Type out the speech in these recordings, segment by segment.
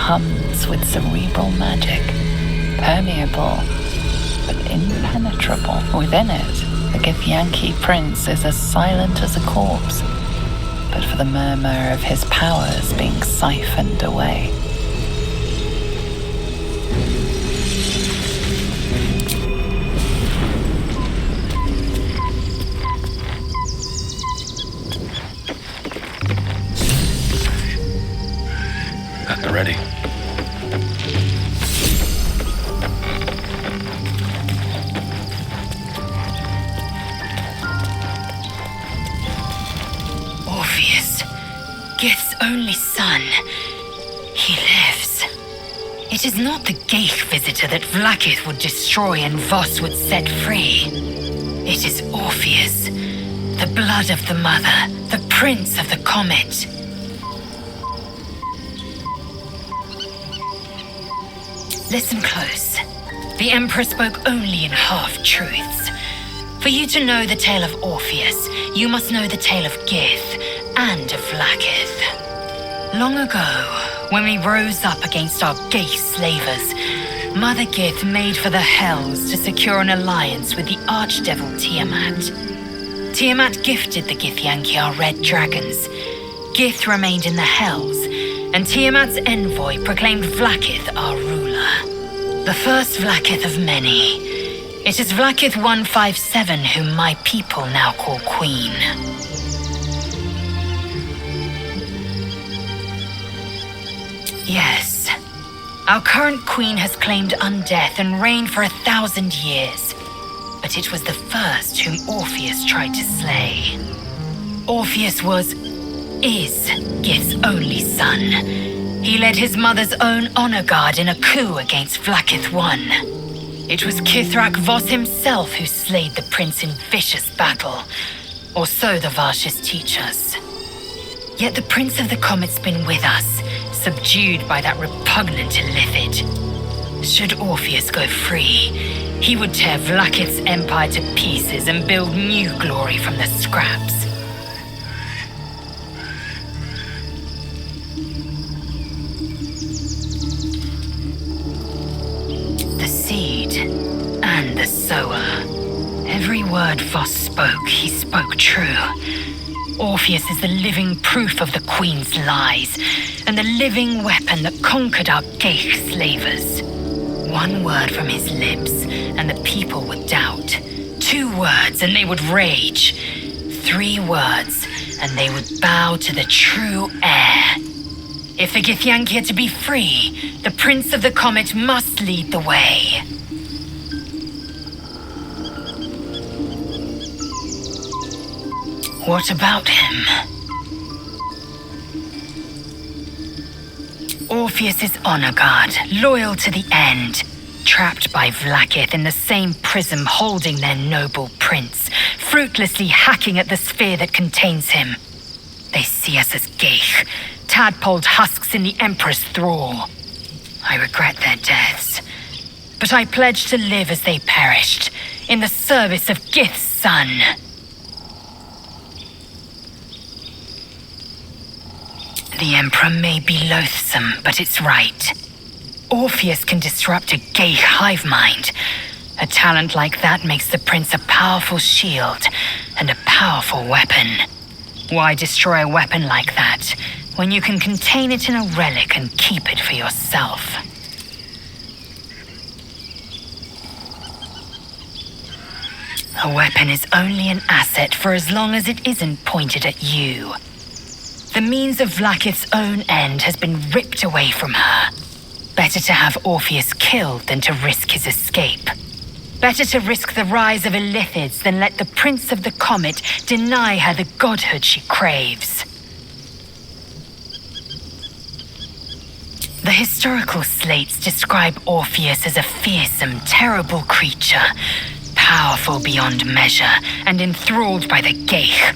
hums with cerebral magic, permeable but impenetrable. Within it, the Githyanki prince is as silent as a corpse, but for the murmur of his powers being siphoned away. Ready. Orpheus, Gith's only son. He lives. It is not the Geich visitor that Vlaakith would destroy and Voss would set free. It is Orpheus, the blood of the mother, the prince of the comet. Listen close. The Emperor spoke only in half-truths. For you to know the tale of Orpheus, you must know the tale of Gith and of Vlaakith. Long ago, when we rose up against our Geich slavers, Mother Gith made for the Hells to secure an alliance with the archdevil Tiamat. Tiamat gifted the Githyanki our red dragons. Gith remained in the Hells, and Tiamat's envoy proclaimed Vlaakith our ruler. The first Vlaakith of many. It is Vlaakith 157 whom my people now call Queen. Yes, our current queen has claimed undeath and reigned for 1,000 years. But it was the first whom Orpheus tried to slay. Orpheus is Gith's only son. He led his mother's own honor guard in a coup against Vlaakith I. It was Kithrak Voss himself who slayed the prince in vicious battle, or so the Varshas teach us. Yet the prince of the comet's been with us, subdued by that repugnant Illithid. Should Orpheus go free, he would tear Vlaakith's empire to pieces and build new glory from the scraps. The seed and the sower. Every word Voss spoke, he spoke true. Orpheus is the living proof of the Queen's lies, and the living weapon that conquered our Geich slavers. One word from his lips, and the people would doubt. 2 words, and they would rage. 3 words, and they would bow to the true heir. If the Githyanki are to be free, the Prince of the Comet must lead the way. What about him? Orpheus is honor guard, loyal to the end, trapped by Vlaakith in the same prism holding their noble prince, fruitlessly hacking at the sphere that contains him. They see us as Geich, tadpoled husks in the Emperor's thrall. I regret their deaths, but I pledge to live as they perished, in the service of Gith's son. The Emperor may be loathsome, but it's right. Orpheus can disrupt a Geich hive mind. A talent like that makes the prince a powerful shield and a powerful weapon. Why destroy a weapon like that when you can contain it in a relic and keep it for yourself? A weapon is only an asset for as long as it isn't pointed at you. The means of Vlaakith's own end has been ripped away from her. Better to have Orpheus killed than to risk his escape. Better to risk the rise of Illithids than let the Prince of the Comet deny her the godhood she craves. The historical slates describe Orpheus as a fearsome, terrible creature, powerful beyond measure and enthralled by the Geich.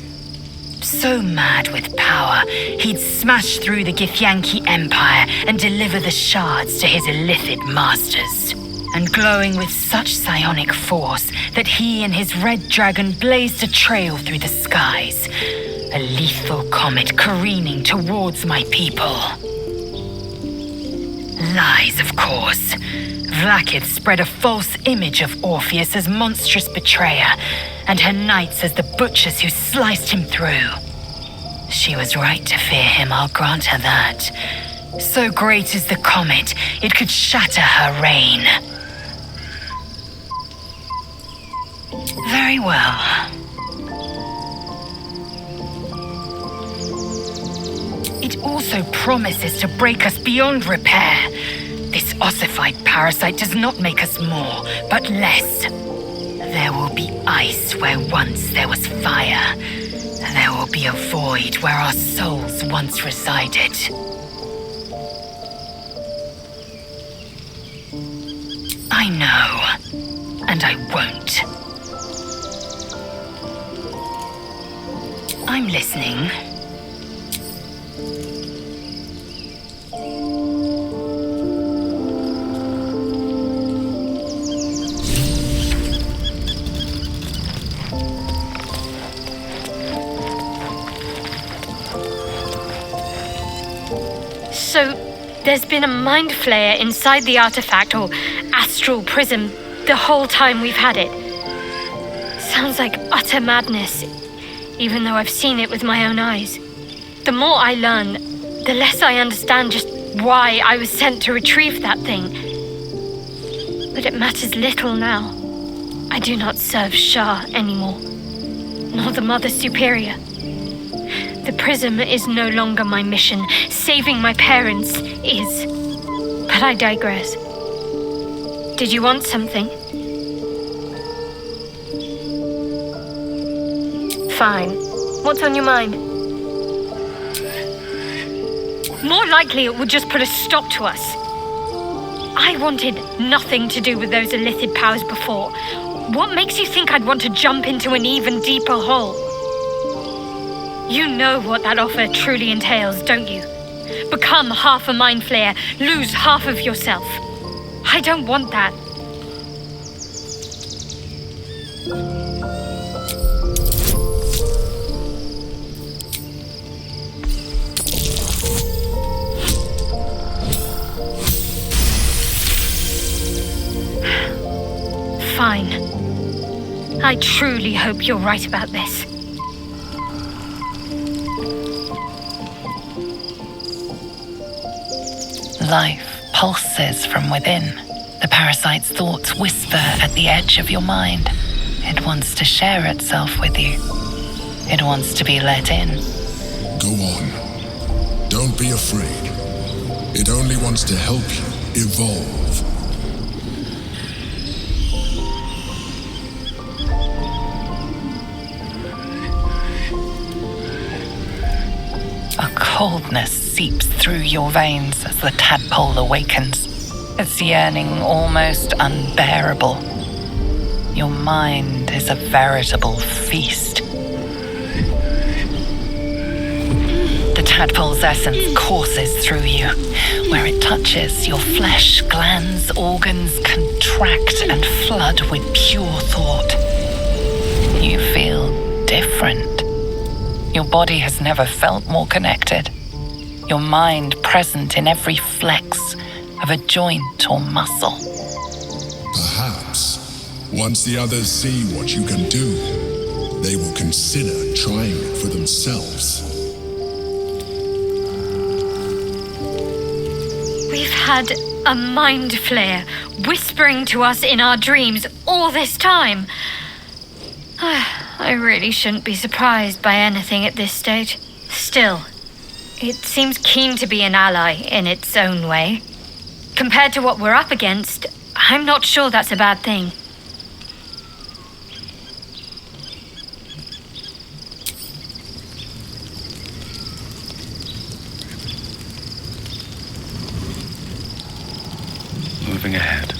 So mad with power, he'd smash through the Githyanki Empire and deliver the shards to his Illithid masters. And glowing with such psionic force that he and his red dragon blazed a trail through the skies. A lethal comet careening towards my people. Lies, of course. Vlaakith spread a false image of Orpheus as monstrous betrayer, and her knights as the butchers who sliced him through. She was right to fear him, I'll grant her that. So great is the comet, it could shatter her reign. Very well. It also promises to break us beyond repair. This ossified parasite does not make us more, but less. There will be ice where once there was fire. There will be a void where our souls once resided. I know, and I won't. I'm listening. So, there's been a mind flayer inside the artifact, or astral prism, the whole time we've had it. Sounds like utter madness, even though I've seen it with my own eyes. The more I learn, the less I understand just why I was sent to retrieve that thing. But it matters little now. I do not serve Shah anymore, nor the Mother Superior. The prism is no longer my mission. Saving my parents is. But I digress. Did you want something? Fine. What's on your mind? More likely it would just put a stop to us. I wanted nothing to do with those illithid powers before. What makes you think I'd want to jump into an even deeper hole? You know what that offer truly entails, don't you? Become half a mind flayer, lose half of yourself. I don't want that. Fine. I truly hope you're right about this. Life pulses from within. The parasite's thoughts whisper at the edge of your mind. It wants to share itself with you. It wants to be let in. Go on. Don't be afraid. It only wants to help you evolve. A coldness seeps through your veins as the tadpole awakens, its yearning almost unbearable. Your mind is a veritable feast. The tadpole's essence courses through you. Where it touches, your flesh, glands, organs contract and flood with pure thought. You feel different. Your body has never felt more connected. Your mind present in every flex of a joint or muscle. Perhaps, once the others see what you can do, they will consider trying it for themselves. We've had a mind flayer whispering to us in our dreams all this time. I really shouldn't be surprised by anything at this stage. Still, it seems keen to be an ally in its own way. Compared to what we're up against, I'm not sure that's a bad thing. Moving ahead.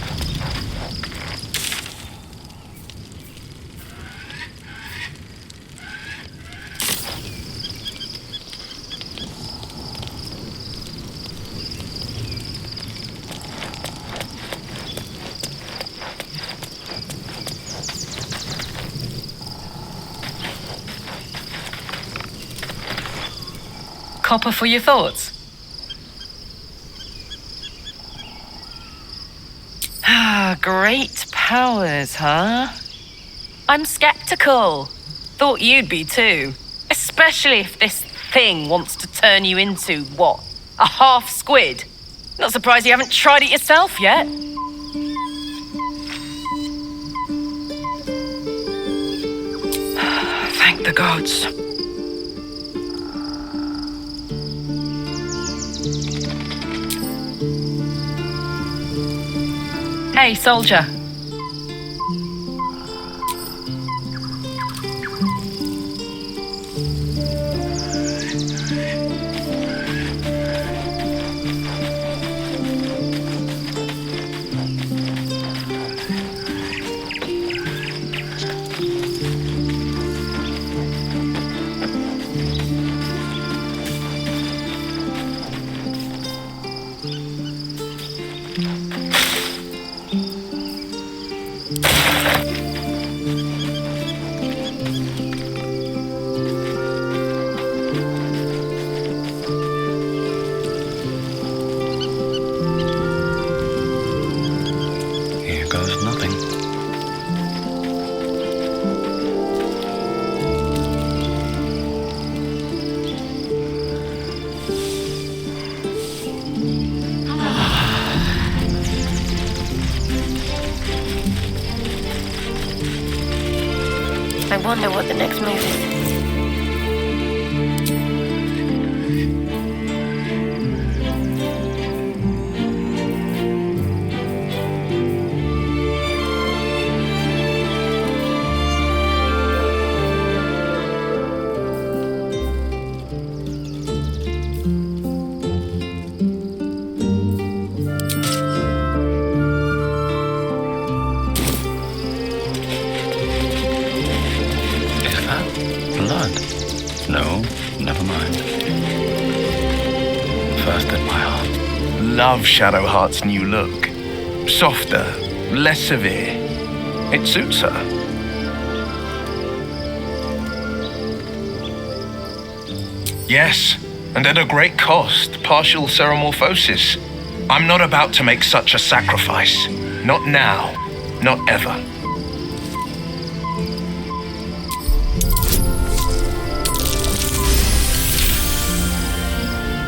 Copper for your thoughts? Great powers, huh? I'm skeptical. Thought you'd be too. Especially if this thing wants to turn you into, what, a half squid? Not surprised you haven't tried it yourself yet. Thank the gods. Hey, soldier. Here goes nothing. I wonder what the next move is. Is that blood? No, never mind. First in my heart. Love Shadowheart's new look. Softer, less severe. It suits her. Yes, and at a great cost, partial ceremorphosis. I'm not about to make such a sacrifice. Not now, not ever.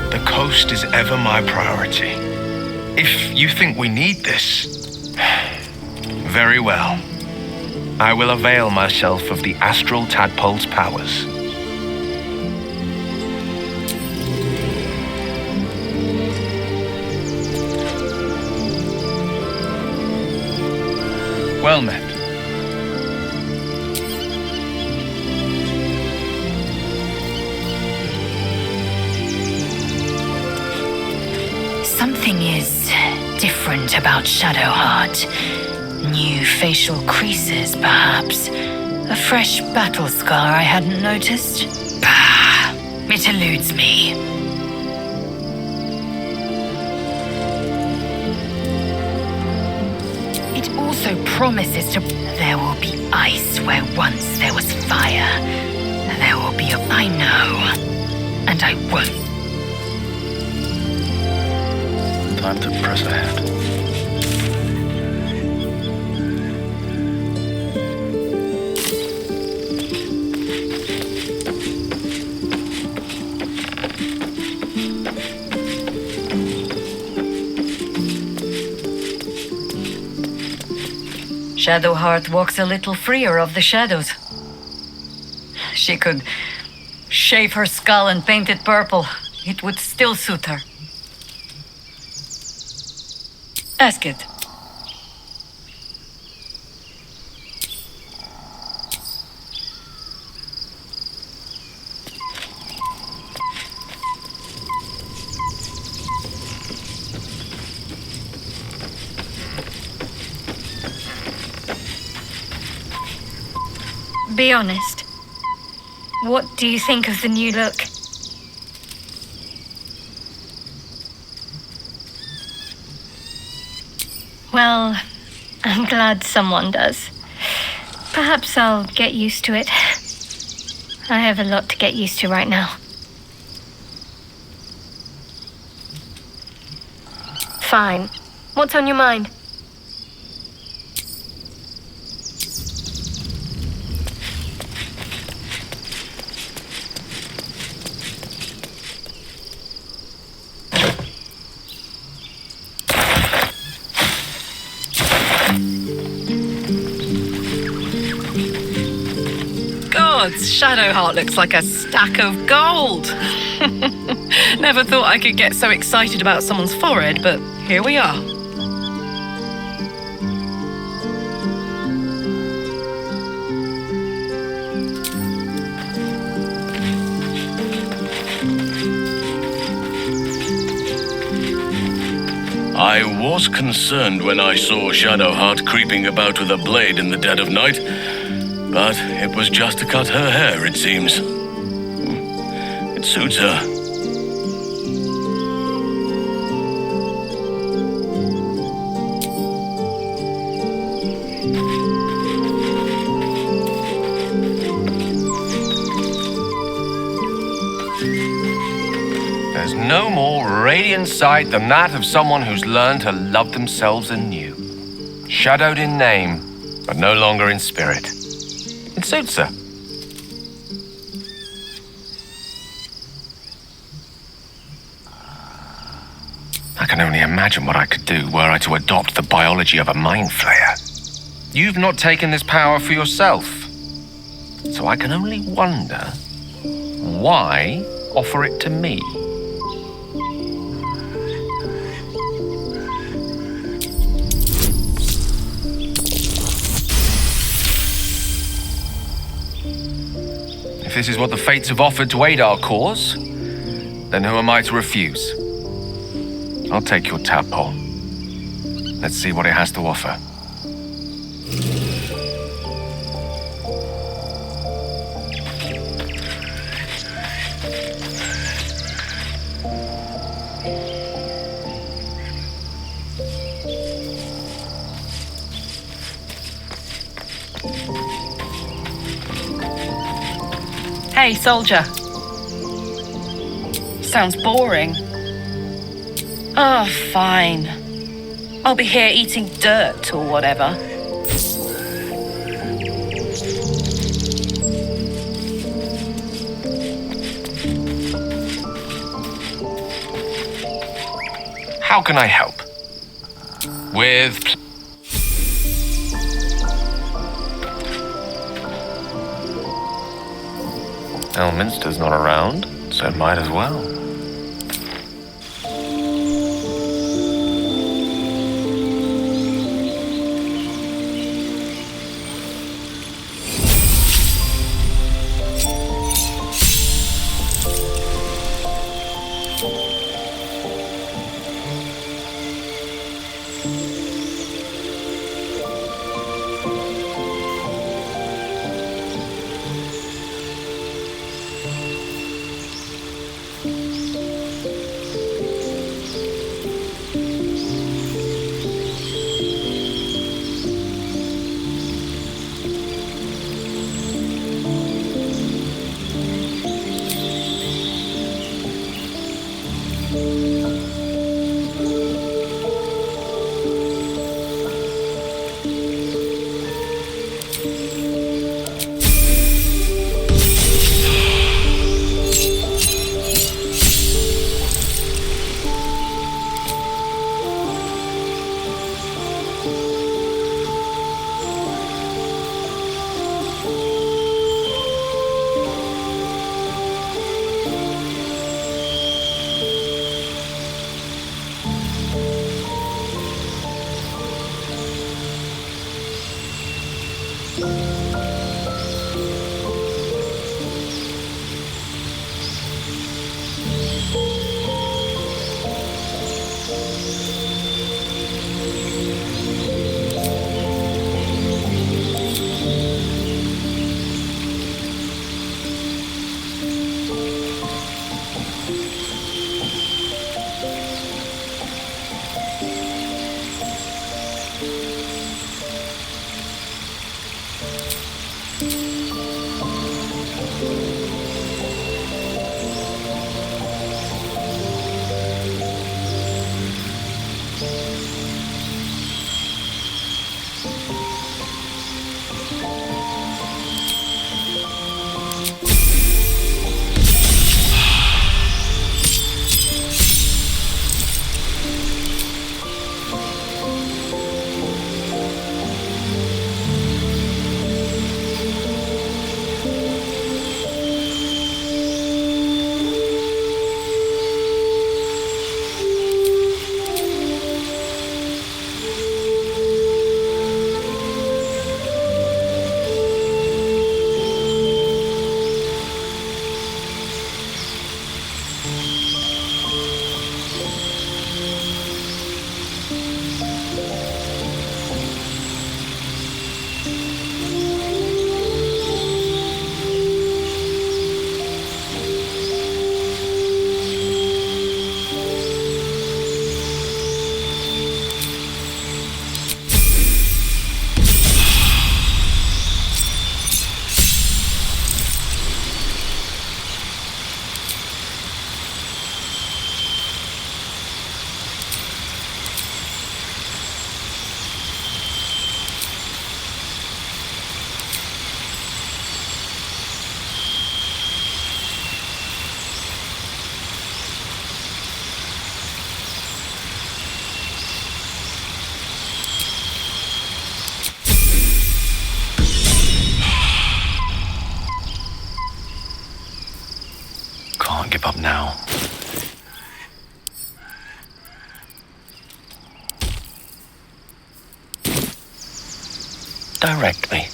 The coast is ever my priority. If you think we need this, very well. I will avail myself of the astral tadpole's powers. Well met. Something is different about Shadowheart. New facial creases, perhaps. A fresh battle scar I hadn't noticed. Bah! It eludes me. It also promises to... There will be ice where once there was fire. There will be a... I know. And I won't. Time to press ahead. Shadowheart walks a little freer of the shadows. She could shave her skull and paint it purple. It would still suit her. Ask it. Be honest. What do you think of the new look? Well, I'm glad someone does. Perhaps I'll get used to it. I have a lot to get used to right now. Fine. What's on your mind? gods, Shadowheart looks like a stack of gold. Never thought I could get so excited about someone's forehead, but here we are. I was concerned when I saw Shadowheart creeping about with a blade in the dead of night, but it was just to cut her hair, it seems. It suits her. There's no more radiant sight than that of someone who's learned to love themselves anew. Shadowed in name, but no longer in spirit. It suits her. I can only imagine what I could do were I to adopt the biology of a mind flayer. You've not taken this power for yourself, so I can only wonder why offer it to me. If this is what the fates have offered to aid our cause, then who am I to refuse? I'll take your tadpole. Let's see what it has to offer. Hey, soldier. Sounds boring. Oh, fine. I'll be here eating dirt or whatever. How can I help? With... Elminster's not around, so might as well. now. Directly.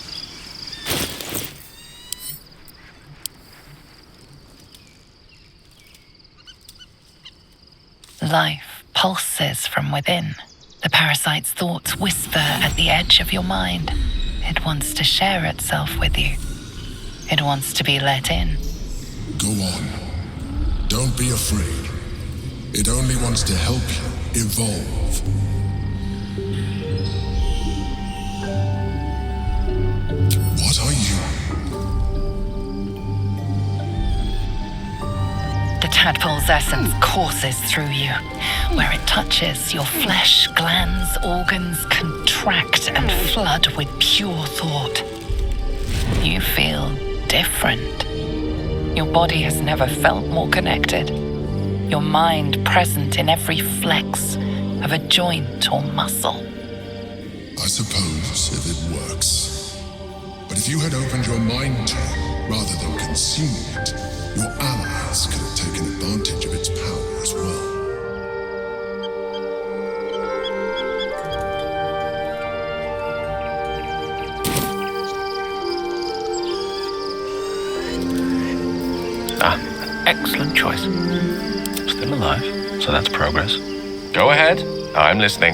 Life pulses from within. The parasite's thoughts whisper at the edge of your mind. It wants to share itself with you. It wants to be let in. Go on. Don't be afraid. It only wants to help you evolve. What are you? The tadpole's essence courses through you. Where it touches, your flesh, glands, organs contract and flood with pure thought. You feel different. Your body has never felt more connected. Your mind present in every flex of a joint or muscle. I suppose if it works. But if you had opened your mind to it, rather than consuming it, your allies could have taken advantage of its power as well. Excellent choice. Still alive, so that's progress. Go ahead. I'm listening.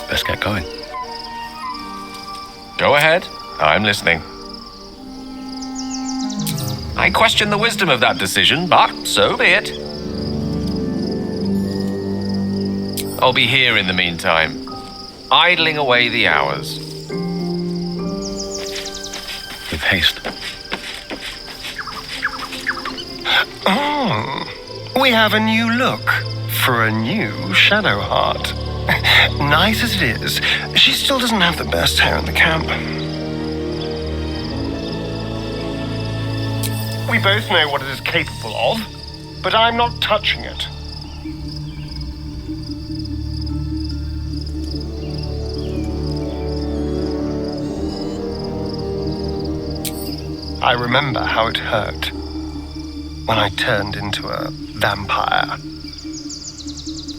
Let's get going. Go ahead. I'm listening. I question the wisdom of that decision, but so be it. I'll be here in the meantime, idling away the hours. With haste. We have a new look for a new Shadow Heart. Nice as it is, she still doesn't have the best hair in the camp. We both know what it is capable of, but I'm not touching it. I remember how it hurt when I turned into a vampire.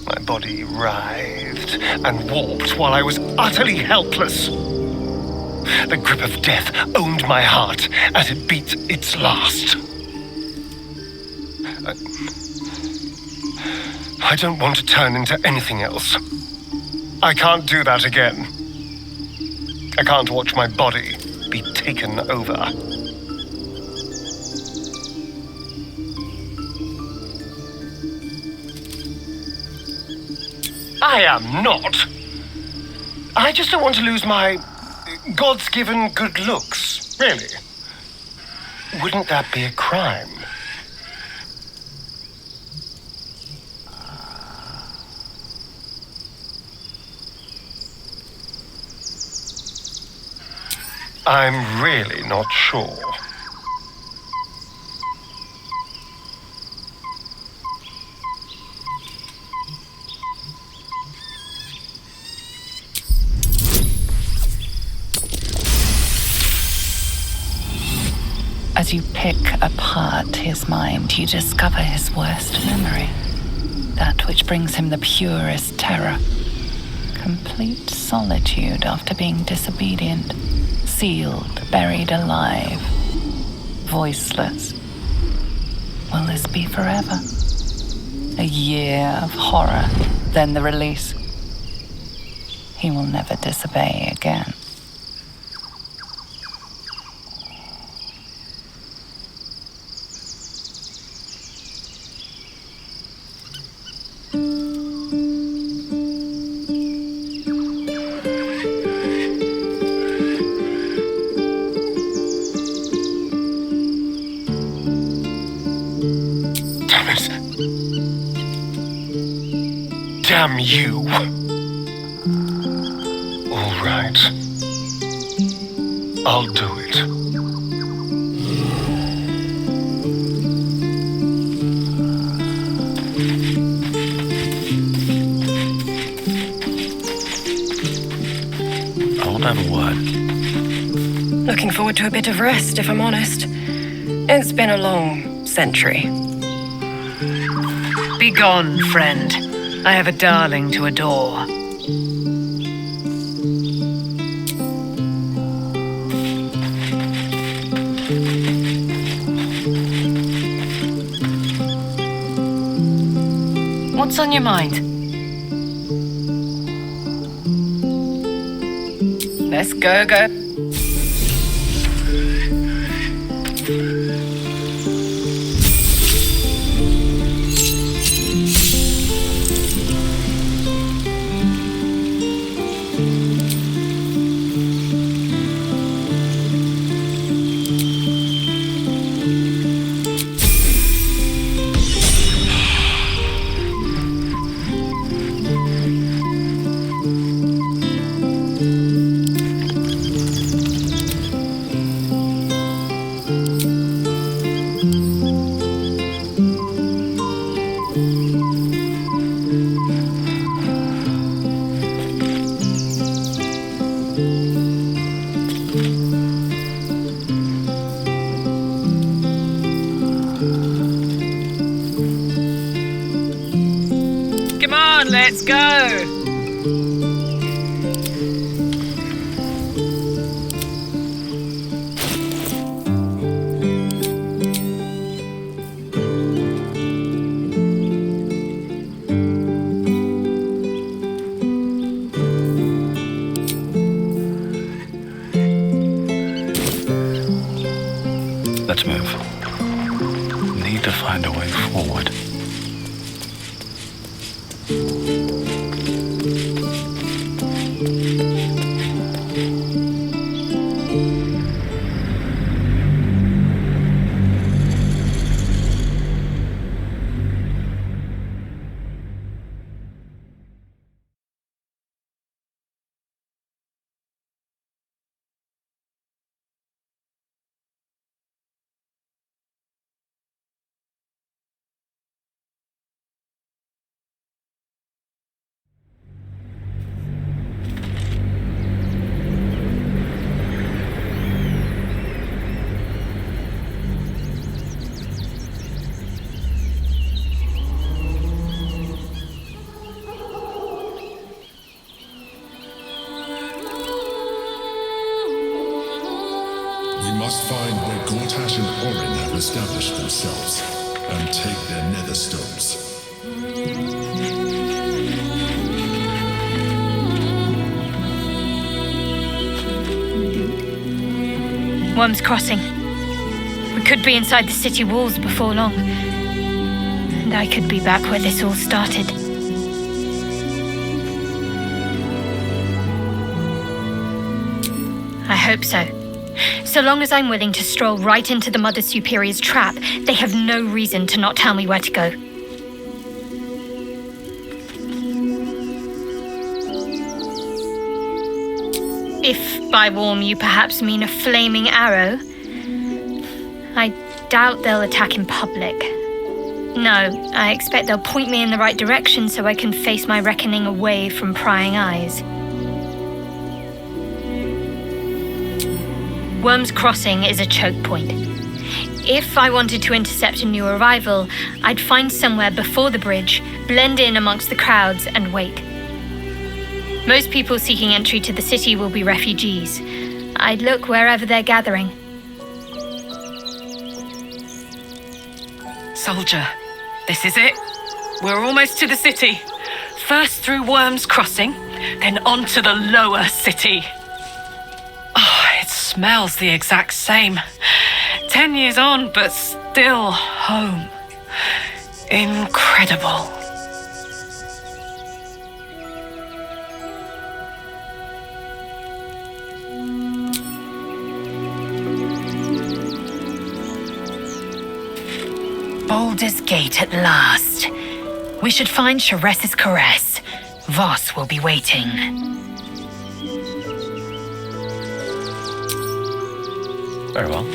My body writhed and warped while I was utterly helpless. The grip of death owned my heart as it beat its last. I don't want to turn into anything else. I can't do that again. I can't watch my body be taken over. I am not. I just don't want to lose my God's given good looks, really. Wouldn't that be a crime? I'm really not sure. As you pick apart his mind, you discover his worst memory. That which brings him the purest terror. Complete solitude after being disobedient. Sealed, buried alive. Voiceless. Will this be forever? A year of horror, then the release. He will never disobey again. Damn you. All right. I'll do it. have a word. Looking forward to a bit of rest, if I'm honest. It's been a long century. Be gone, friend. I have a darling to adore. What's on your mind? Let's go. Come on, let's go! Let's move. Need to find a way forward. We must find where Gortash and Orin have established themselves, and take their nether stones. Worm's Crossing. We could be inside the city walls before long. And I could be back where this all started. I hope so. So long as I'm willing to stroll right into the Mother Superior's trap, they have no reason to not tell me where to go. If by warm you perhaps mean a flaming arrow, I doubt they'll attack in public. No, I expect they'll point me in the right direction so I can face my reckoning away from prying eyes. Worm's Crossing is a choke point. If I wanted to intercept a new arrival, I'd find somewhere before the bridge, blend in amongst the crowds, and wait. Most people seeking entry to the city will be refugees. I'd look wherever they're gathering. Soldier, this is it. We're almost to the city. First through Worm's Crossing, then on to the lower city. Oh, it smells the exact same. 10 years on, but still home. Incredible. Baldur's Gate at last. We should find Sharess's caress. Voss will be waiting. Very well.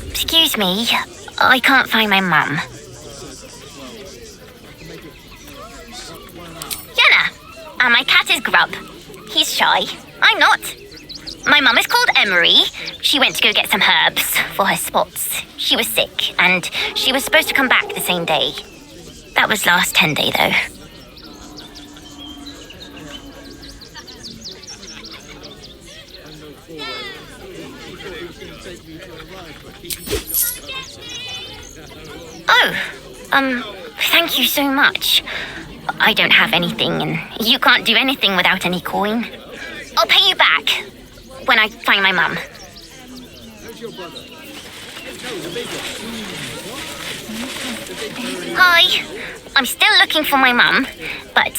Excuse me. I can't find my mum. Yenna! My cat is Grub. He's shy. I'm not. My mum is called Emery. She went to go get some herbs for her spots. She was sick, and she was supposed to come back the same day. That was last 10 day, though. Oh, thank you so much. I don't have anything, and you can't do anything without any coin. I'll pay you back when I find my mum. Hi, I'm still looking for my mum, but,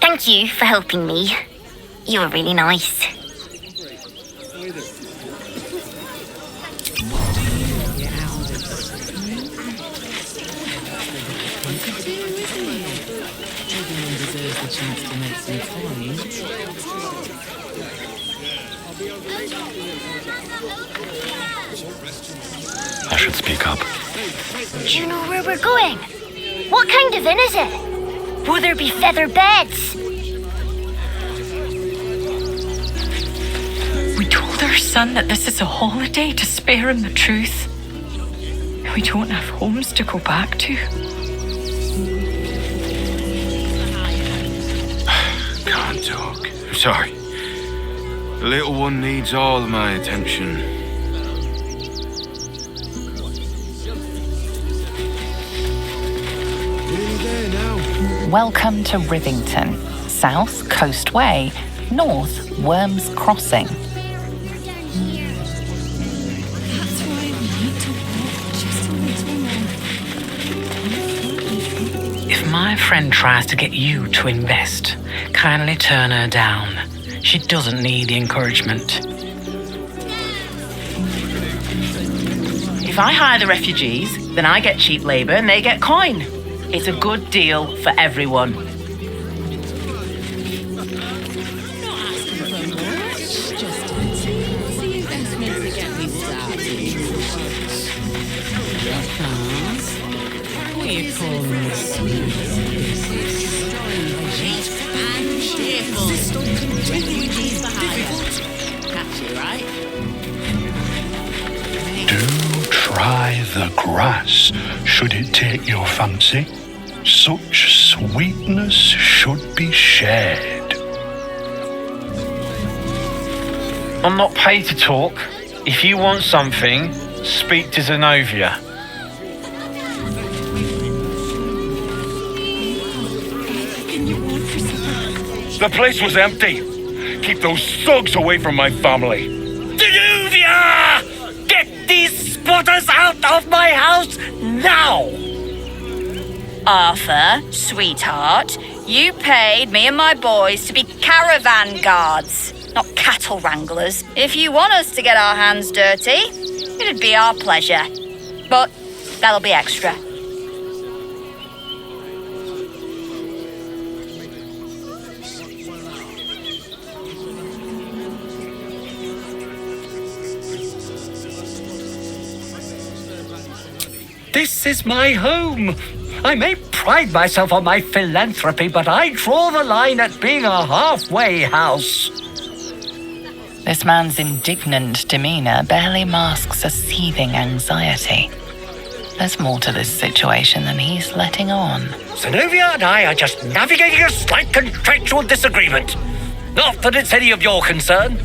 thank you for helping me. You were really nice. I should speak up. Do you know where we're going? What kind of inn is it? Will there be feather beds? We told our son that this is a holiday to spare him the truth. We don't have homes to go back to. Can't talk. I'm sorry. The little one needs all of my attention. Welcome to Rivington, south Coast Way, north Worms Crossing. If my friend tries to get you to invest, kindly turn her down. She doesn't need the encouragement. If I hire the refugees, then I get cheap labour and they get coin. It's a good deal for everyone. Do try the grass, should it take your fancy. Such sweetness should be shared. I'm not paid to talk. If you want something, speak to Zenobia. The place was empty. Keep those thugs away from my family. Denuvia! Get these squatters out of my house now! Arthur, sweetheart, you paid me and my boys to be caravan guards, not cattle wranglers. If you want us to get our hands dirty, it'd be our pleasure. But that'll be extra. This is my home. I may pride myself on my philanthropy, but I draw the line at being a halfway house. This man's indignant demeanour barely masks a seething anxiety. There's more to this situation than he's letting on. Zenobia and I are just navigating a slight contractual disagreement. Not that it's any of your concern.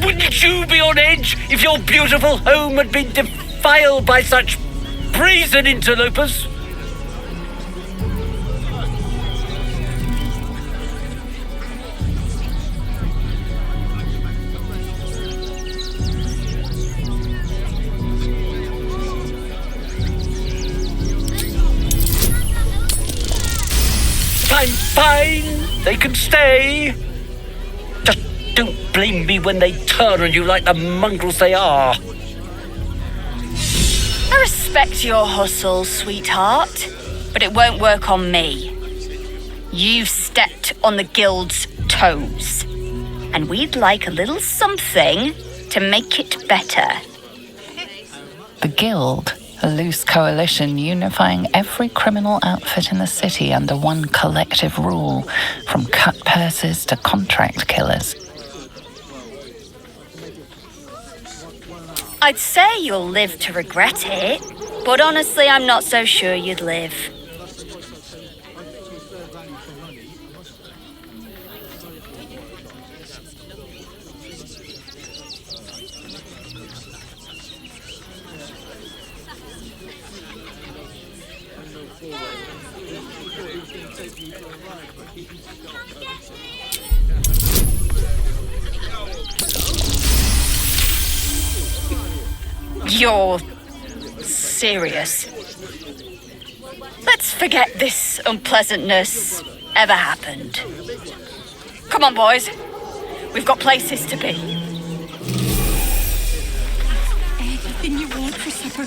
Wouldn't you be on edge if your beautiful home had been defiled by such brazen interlopers? Fine. They can stay. Just don't blame me when they turn on you like the mongrels they are. I respect respect your hustle, sweetheart, but it won't work on me. You've stepped on the guild's toes, and we'd like a little something to make it better. The Guild, a loose coalition unifying every criminal outfit in the city under one collective rule, from cut purses to contract killers. I'd say you'll live to regret it, but honestly, I'm not so sure you'd live. You're serious? Let's forget this unpleasantness ever happened. Come on, boys. We've got places to be. Anything you want for supper?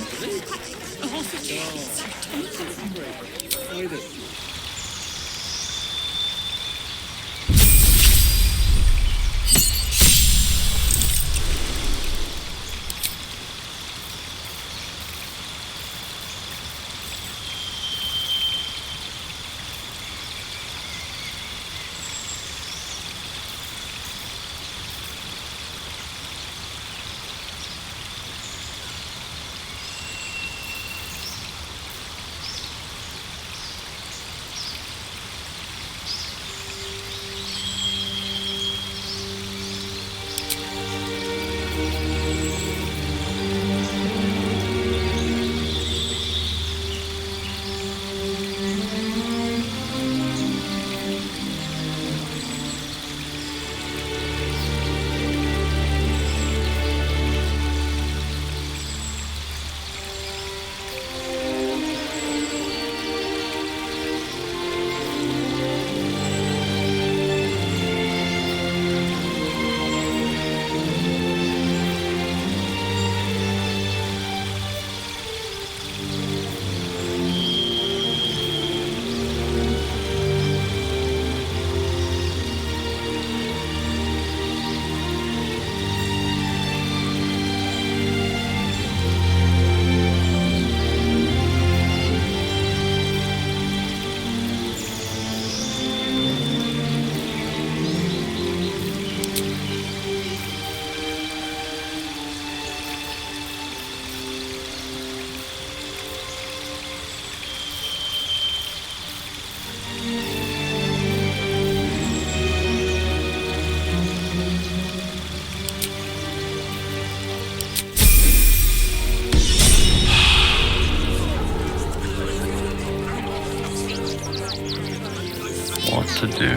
What to do?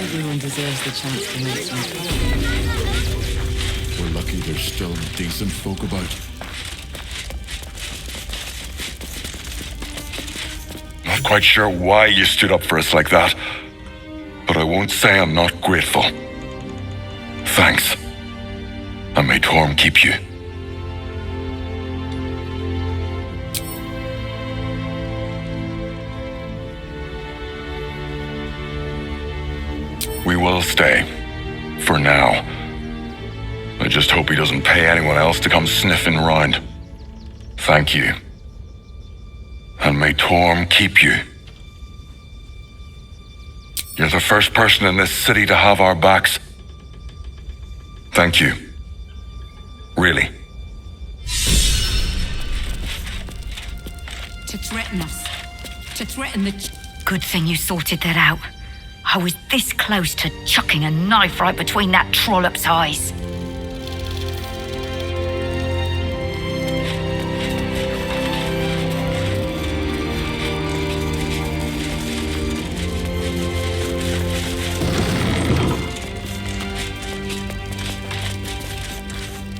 Everyone deserves the chance to make some. We're lucky there's still decent folk about. Not quite sure why you stood up for us like that, but I won't say I'm not grateful. Thanks. And may Torm keep you. We will stay. For now. I just hope he doesn't pay anyone else to come sniffing round. Thank you. And may Torm keep you. You're the first person in this city to have our backs. Thank you. Really. To threaten us. To threaten the... Good thing you sorted that out. I was this close to chucking a knife right between that trollop's eyes.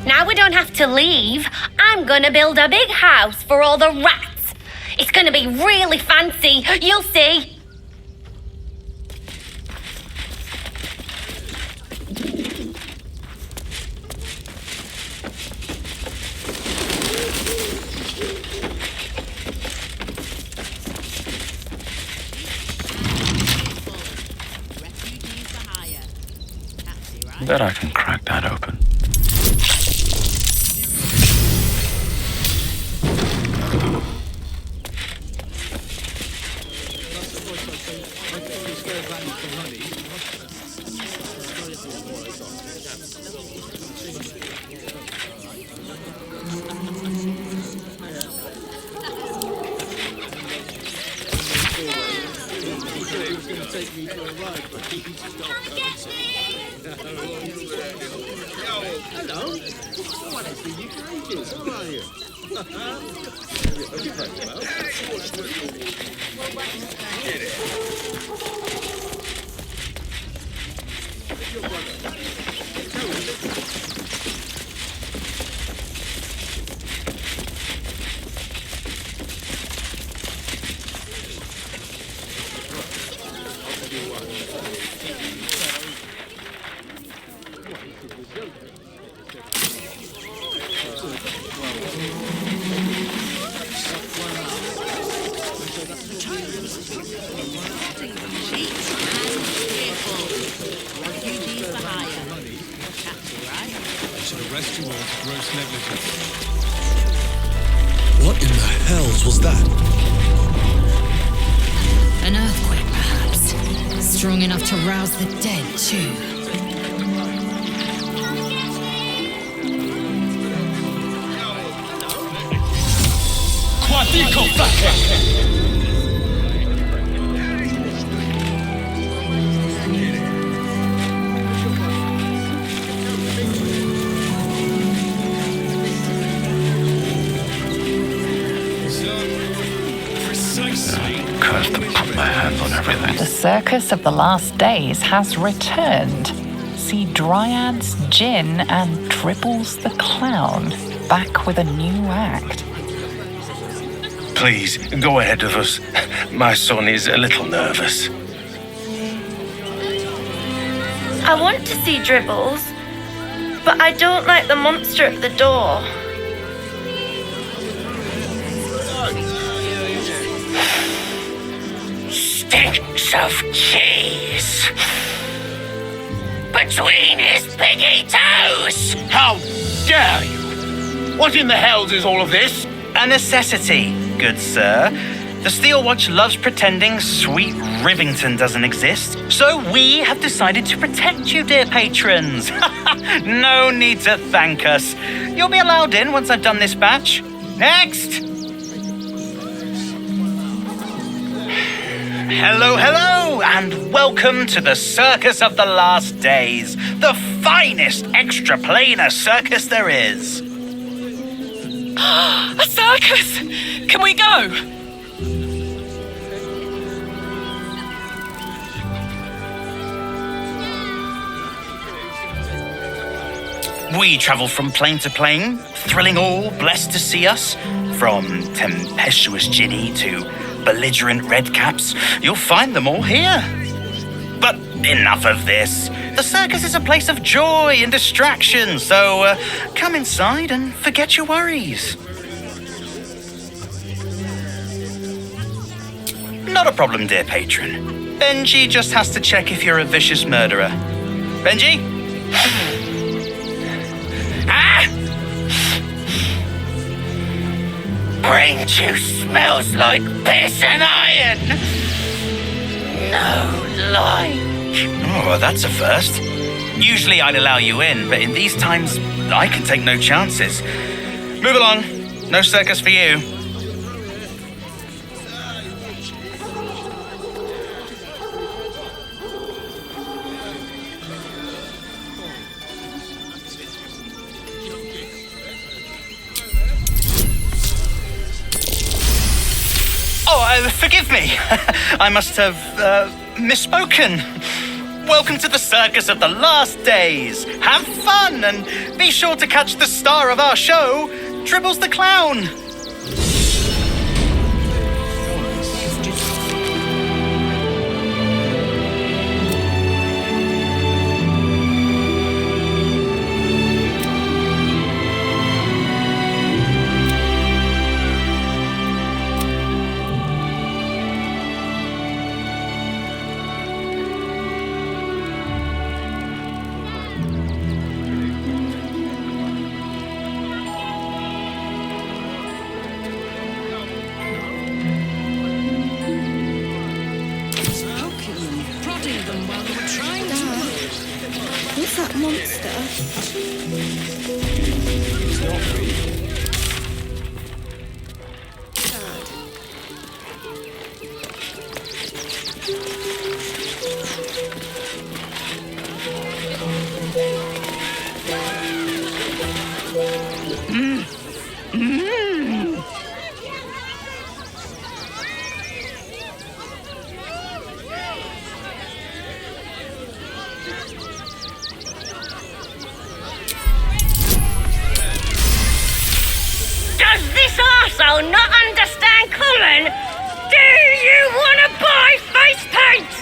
Now we don't have to leave. I'm gonna build a big house for all the rats. It's gonna be really fancy. You'll see. Bet I can crack that open. What in the hells was that? An earthquake, perhaps. Strong enough to rouse the dead, too. Cursed to put my hands on everything. The Circus of the Last Days has returned. See Dryads, Jin, and Dribbles the Clown back with a new act. Please, go ahead of us. My son is a little nervous. I want to see Dribbles, but I don't like the monster at the door. Sticks of cheese between his piggy toes! How dare you! What in the hells is all of this? A necessity, good sir. The Steel Watch loves pretending sweet Rivington doesn't exist, so we have decided to protect you, dear patrons. No need to thank us. You'll be allowed in once I've done this batch. Next! Hello, hello, and welcome to the Circus of the Last Days, the finest extra-planar circus there is. A circus! Can we go? We travel from plane to plane, thrilling all blessed to see us. From tempestuous Ginny to belligerent redcaps, you'll find them all here. But enough of this. The circus is a place of joy and distraction, so come inside and forget your worries. Not a problem, dear patron. Benji just has to check if you're a vicious murderer. Benji? Brain juice smells like piss and iron! No like. Oh, that's a first. Usually I'd allow you in, but in these times, I can take no chances. Move along. No circus for you. Forgive me. I must have misspoken. Welcome to the Circus of the Last Days. Have fun and be sure to catch the star of our show, Dribbles the Clown. steal them while they were trying to. What's that monster? It's not free. Does this arsehole not understand common? Do you want to buy face paint?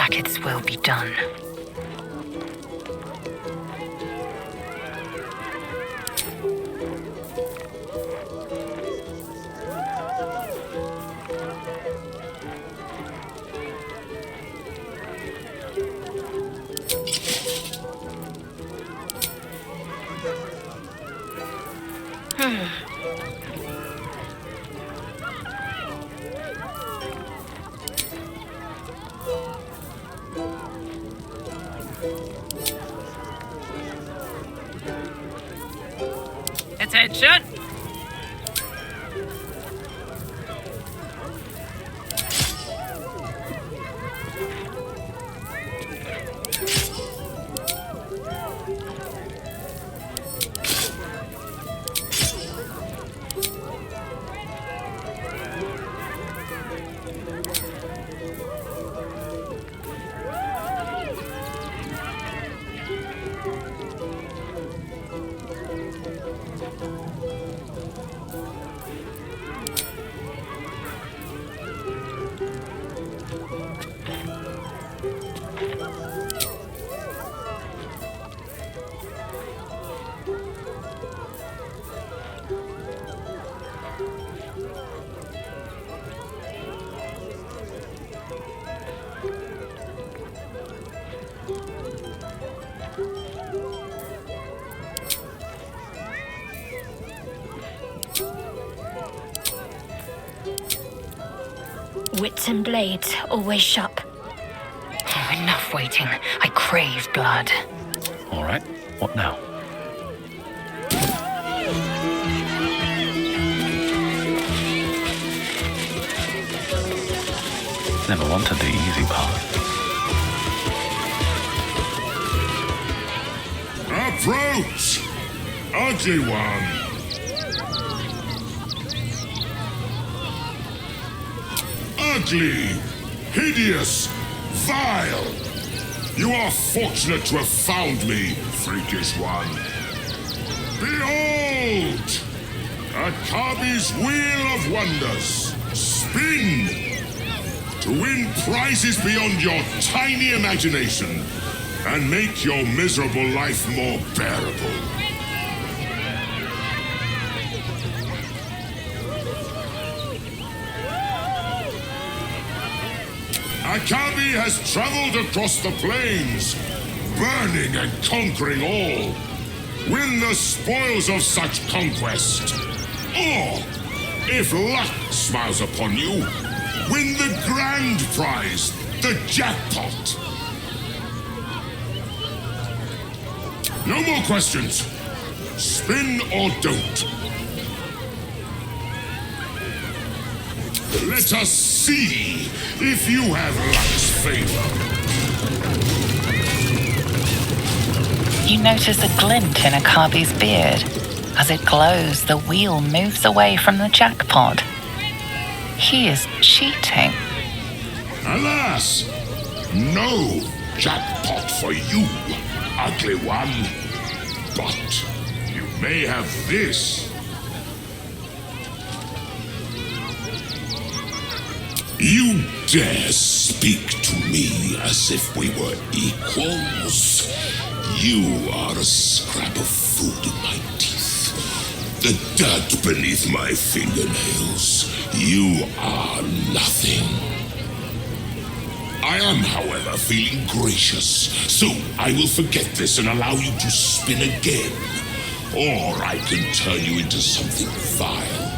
Blacketh's will be done. Attention! Wits and blades, always sharp. Oh, enough waiting. I crave blood. All right, what now? Never wanted the easy part. Approach, ugly one. Ugly, hideous, vile. You are fortunate to have found me, freakish one. Behold! Akabi's Wheel of Wonders. Spin! To win prizes beyond your tiny imagination and make your miserable life more bearable. Akabi has traveled across the plains, burning and conquering all. Win the spoils of such conquest. Or, if luck smiles upon you, win the grand prize, the jackpot. No more questions. Spin or don't. Let us see if you have luck's favor. You notice a glint in Akabi's beard. As it glows, the wheel moves away from the jackpot. He is cheating. Alas, no jackpot for you, ugly one. But you may have this. You dare speak to me as if we were equals? You are a scrap of food in my teeth. The dirt beneath my fingernails. You are nothing. I am, however, feeling gracious, so I will forget this and allow you to spin again. Or I can turn you into something vile.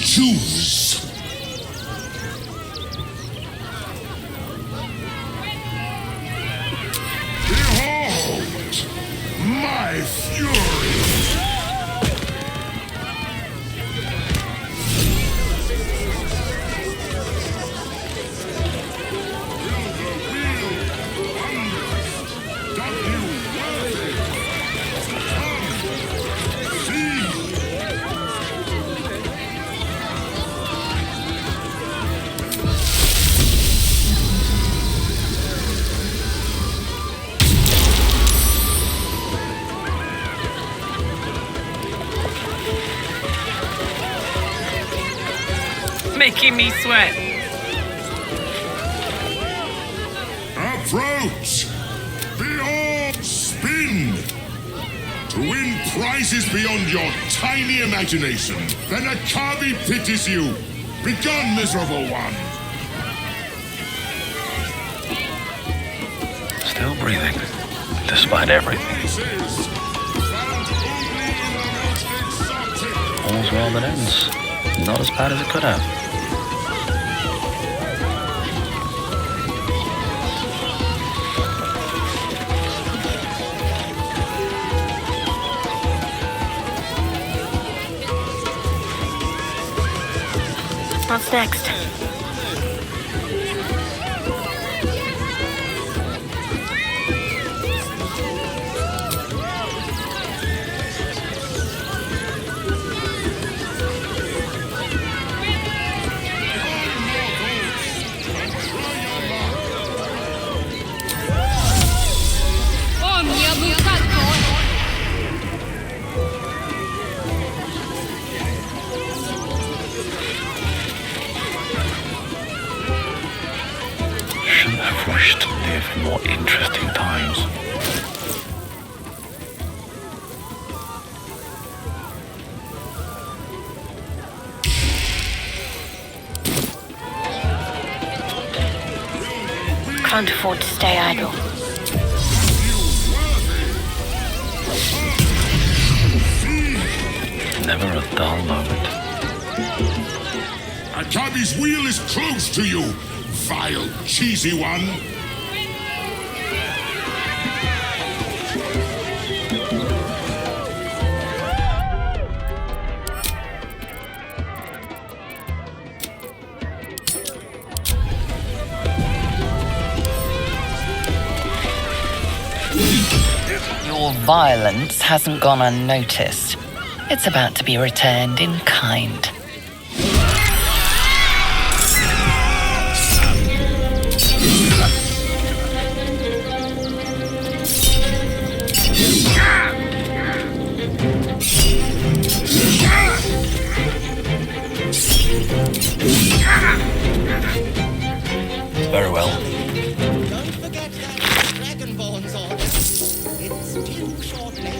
Choose. Behold my fury! Making me sweat. Approach! Behold! Spin! To win prizes beyond your tiny imagination, then Akabi pities you! Begone, miserable one! Still breathing, despite everything. All's well that ends. Not as bad as it could have. What's next? Shouldn't have wished to live in more interesting times. Can't afford to stay idle. Never a dull moment. Akabi's wheel is close to you, vile, cheesy one. Your violence hasn't gone unnoticed. It's about to be returned in kind. Very well. Don't forget that Dragonborn's on. It's due shortly.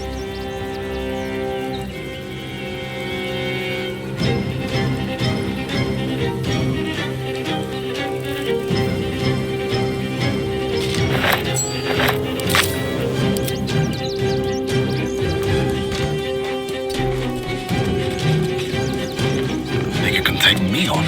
Think you can take me on?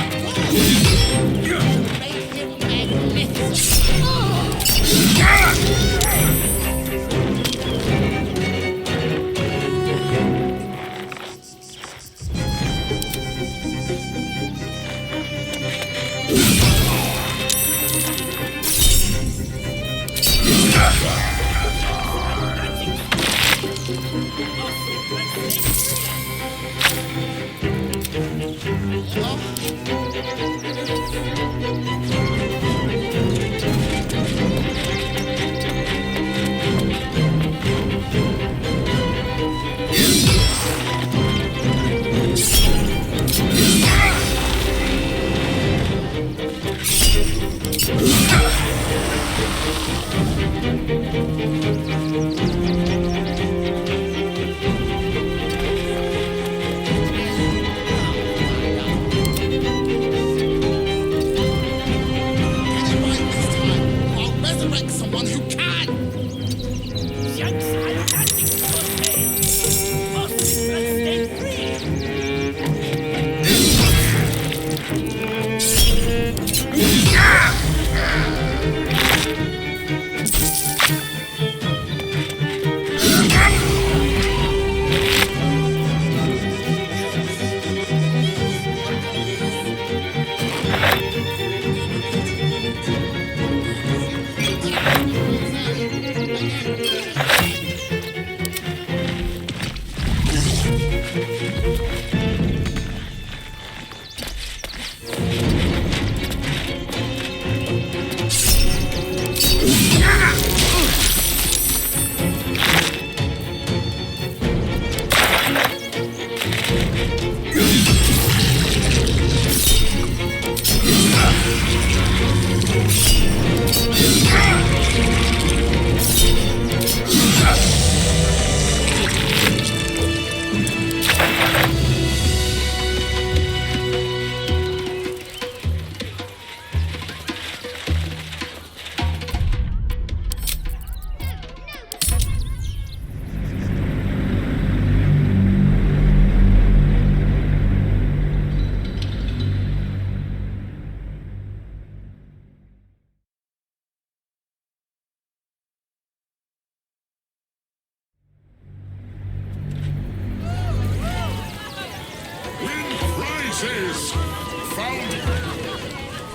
Found it!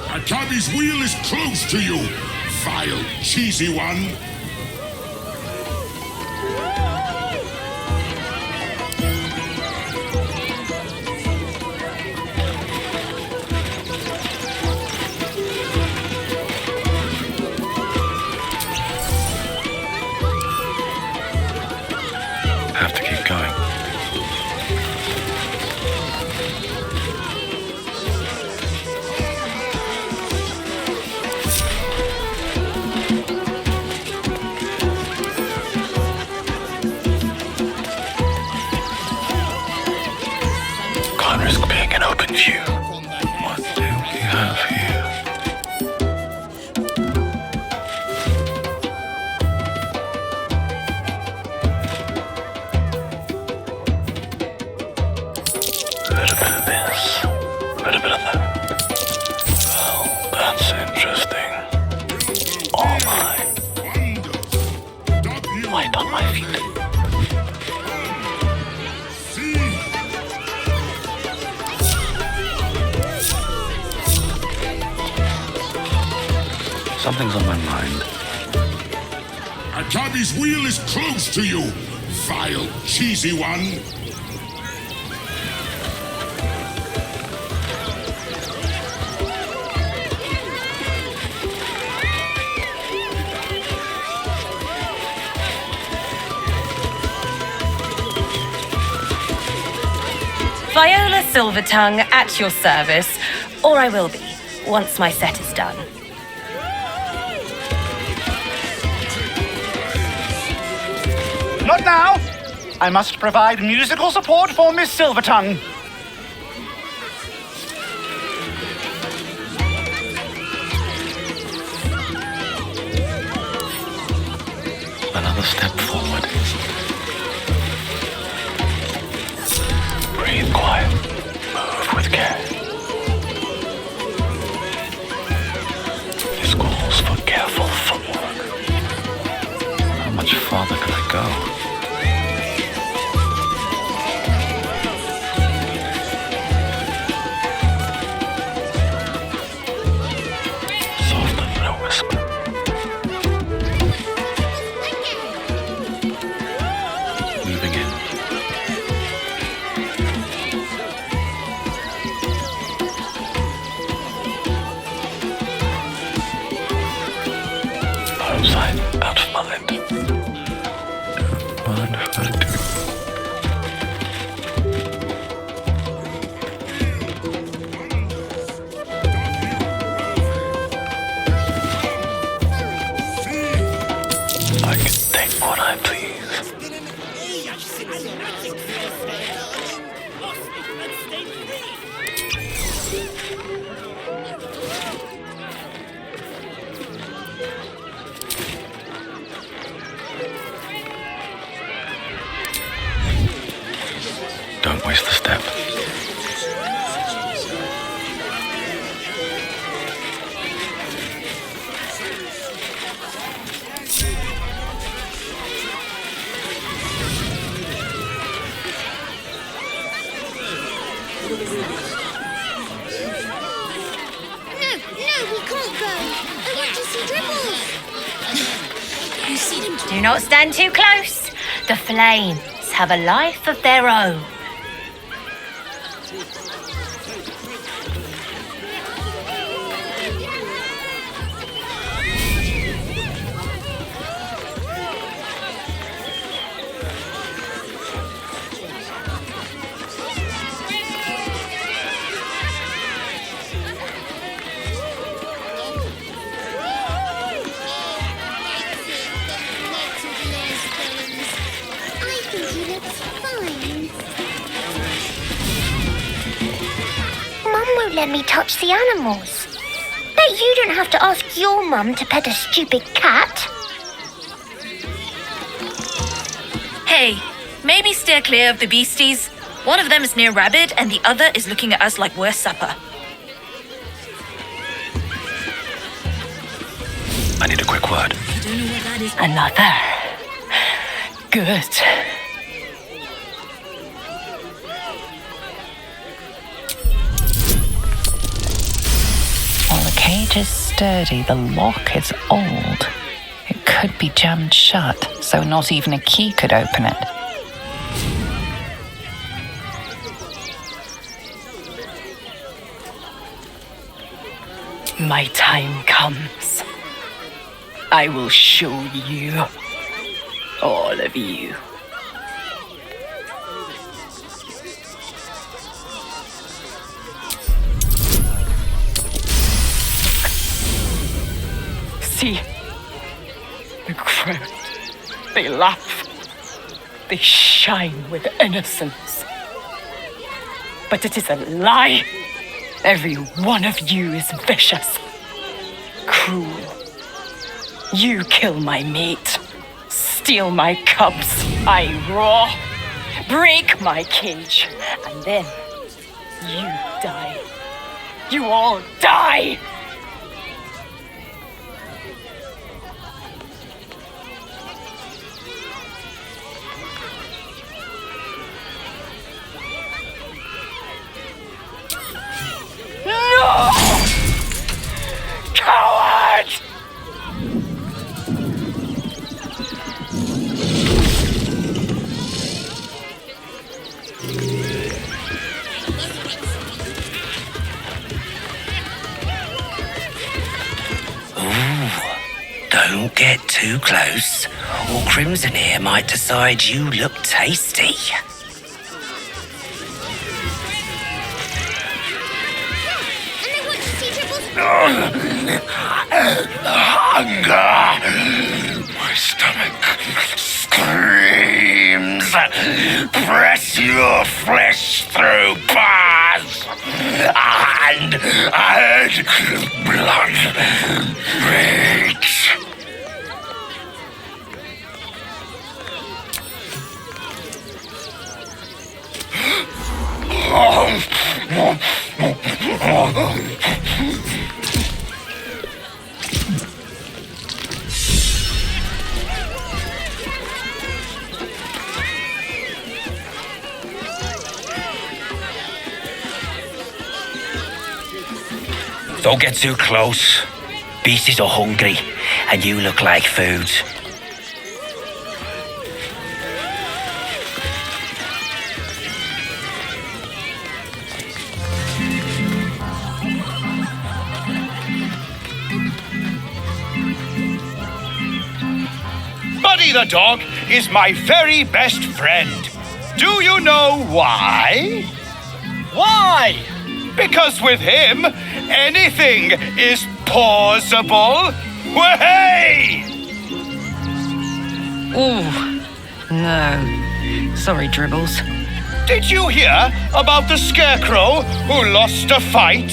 Akabi's wheel is close to you, vile, cheesy one! Have to keep going. Can't risk being an open view. What do we have here? A little bit of this, a little bit of that. Well, that's interesting. All mine. Light on my feet. Something's on my mind. Akabi's wheel is close to you, vile, cheesy one! Viola Silvertongue at your service, or I will be, once my set is done. Not now! I must provide musical support for Miss Silvertongue. Another step forward. Breathe quiet. Move with care. This calls for careful footwork. How much farther could I go? Softer than a whisper. Moving in. Outside, out of mind. What if I do? I can take what I please. Don't waste the step. No, we can't go. I want to see Dribbles. You see them? Do not stand too close. The flames have a life of their own. I think he looks fine. Mum won't let me touch the animals. Bet you don't have to ask your mum to pet a stupid cat. Hey, maybe steer clear of the beasties. One of them is near Rabbit and the other is looking at us like we're supper. I need a quick word. I don't know what that is. Another. Good. hinge is sturdy, the lock is old. It could be jammed shut, so not even a key could open it. My time comes. I will show you. All of you. See? The crowd. They laugh. They shine with innocence. But it is a lie. Every one of you is vicious, cruel. You kill my mate, steal my cubs, I roar, break my cage, and then you die. You all die! No! Coward! Don't get too close, or Crimson here might decide you look tasty. Hunger! My stomach screams. Press your flesh through bars and blood breaks. Don't get too close. Beasties are hungry, and you look like food. Buddy the dog is my very best friend. Do you know why? Why? Because with him, anything is possible. Way! Ooh, no. Sorry, Dribbles. Did you hear about the scarecrow who lost a fight?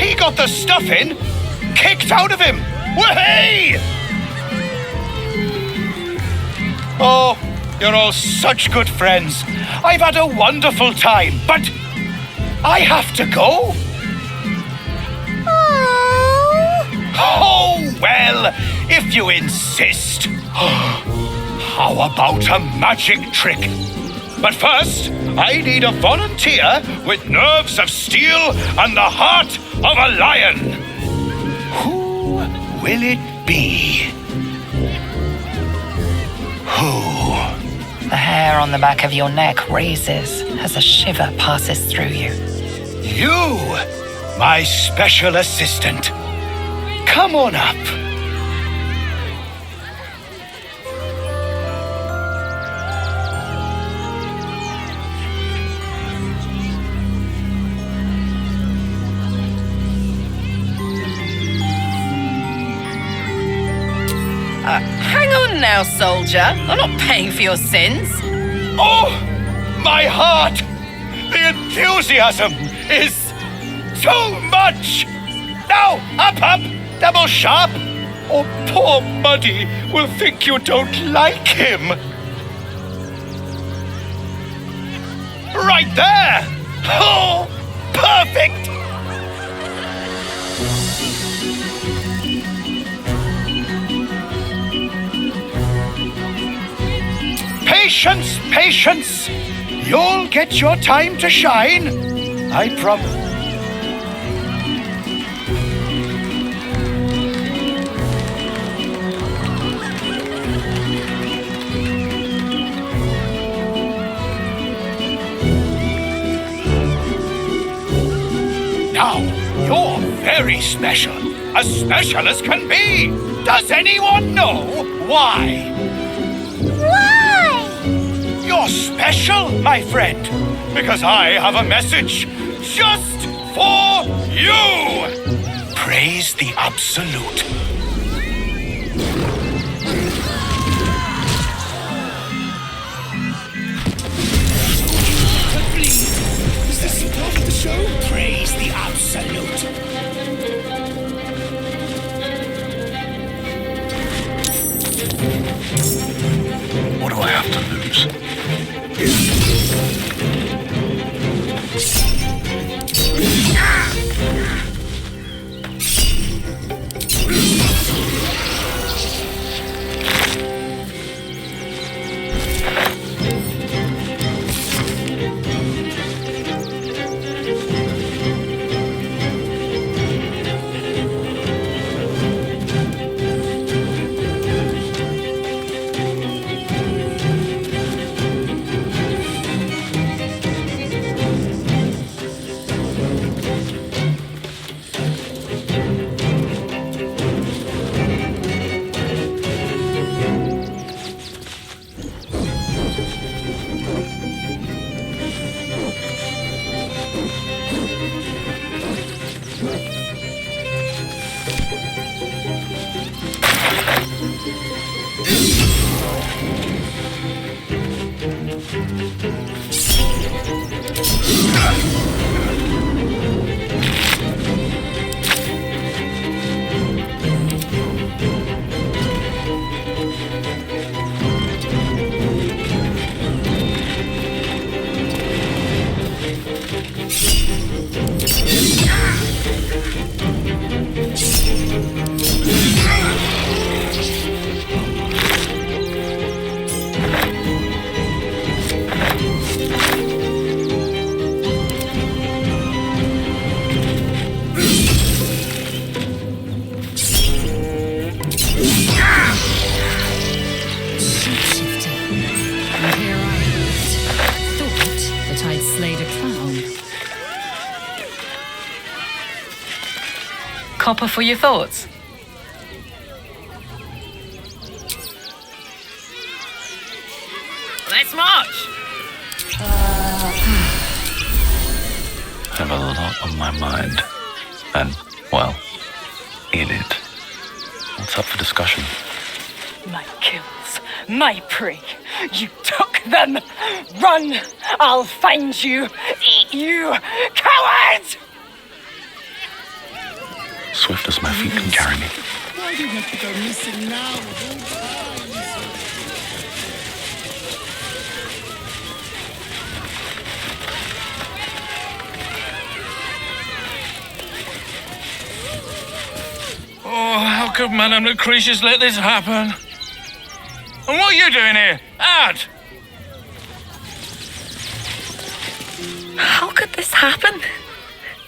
He got the stuffing kicked out of him. Way! Oh, you're all such good friends. I've had a wonderful time, but I have to go. Oh, well, if you insist. How about a magic trick? But first, I need a volunteer with nerves of steel and the heart of a lion. Who will it be? Who? The hair on the back of your neck raises as a shiver passes through you. You, my special assistant. Come on up. Hang on now, soldier. I'm not paying for your sins. Oh, my heart! The enthusiasm is too much! Now, up, double sharp, or poor Muddy will think you don't like him. Right there! Oh, perfect! Patience, patience! You'll get your time to shine, I promise. Now, you're very special. As special as can be. Does anyone know why? Why? You're special, my friend, because I have a message just for you. Praise the Absolute. Is this part of the show? Praise the Absolute. What do I have to lose? Copper for your thoughts. Let's march! I have a lot on my mind. And, well, in it. What's up for discussion? My kills, my prey. You took them. Run! I'll find you. Eat you, coward! Swift as my feet can carry me. Why do you have to go missing now? Oh, how could Madame Lucretius let this happen? And what are you doing here? Ad! How could this happen?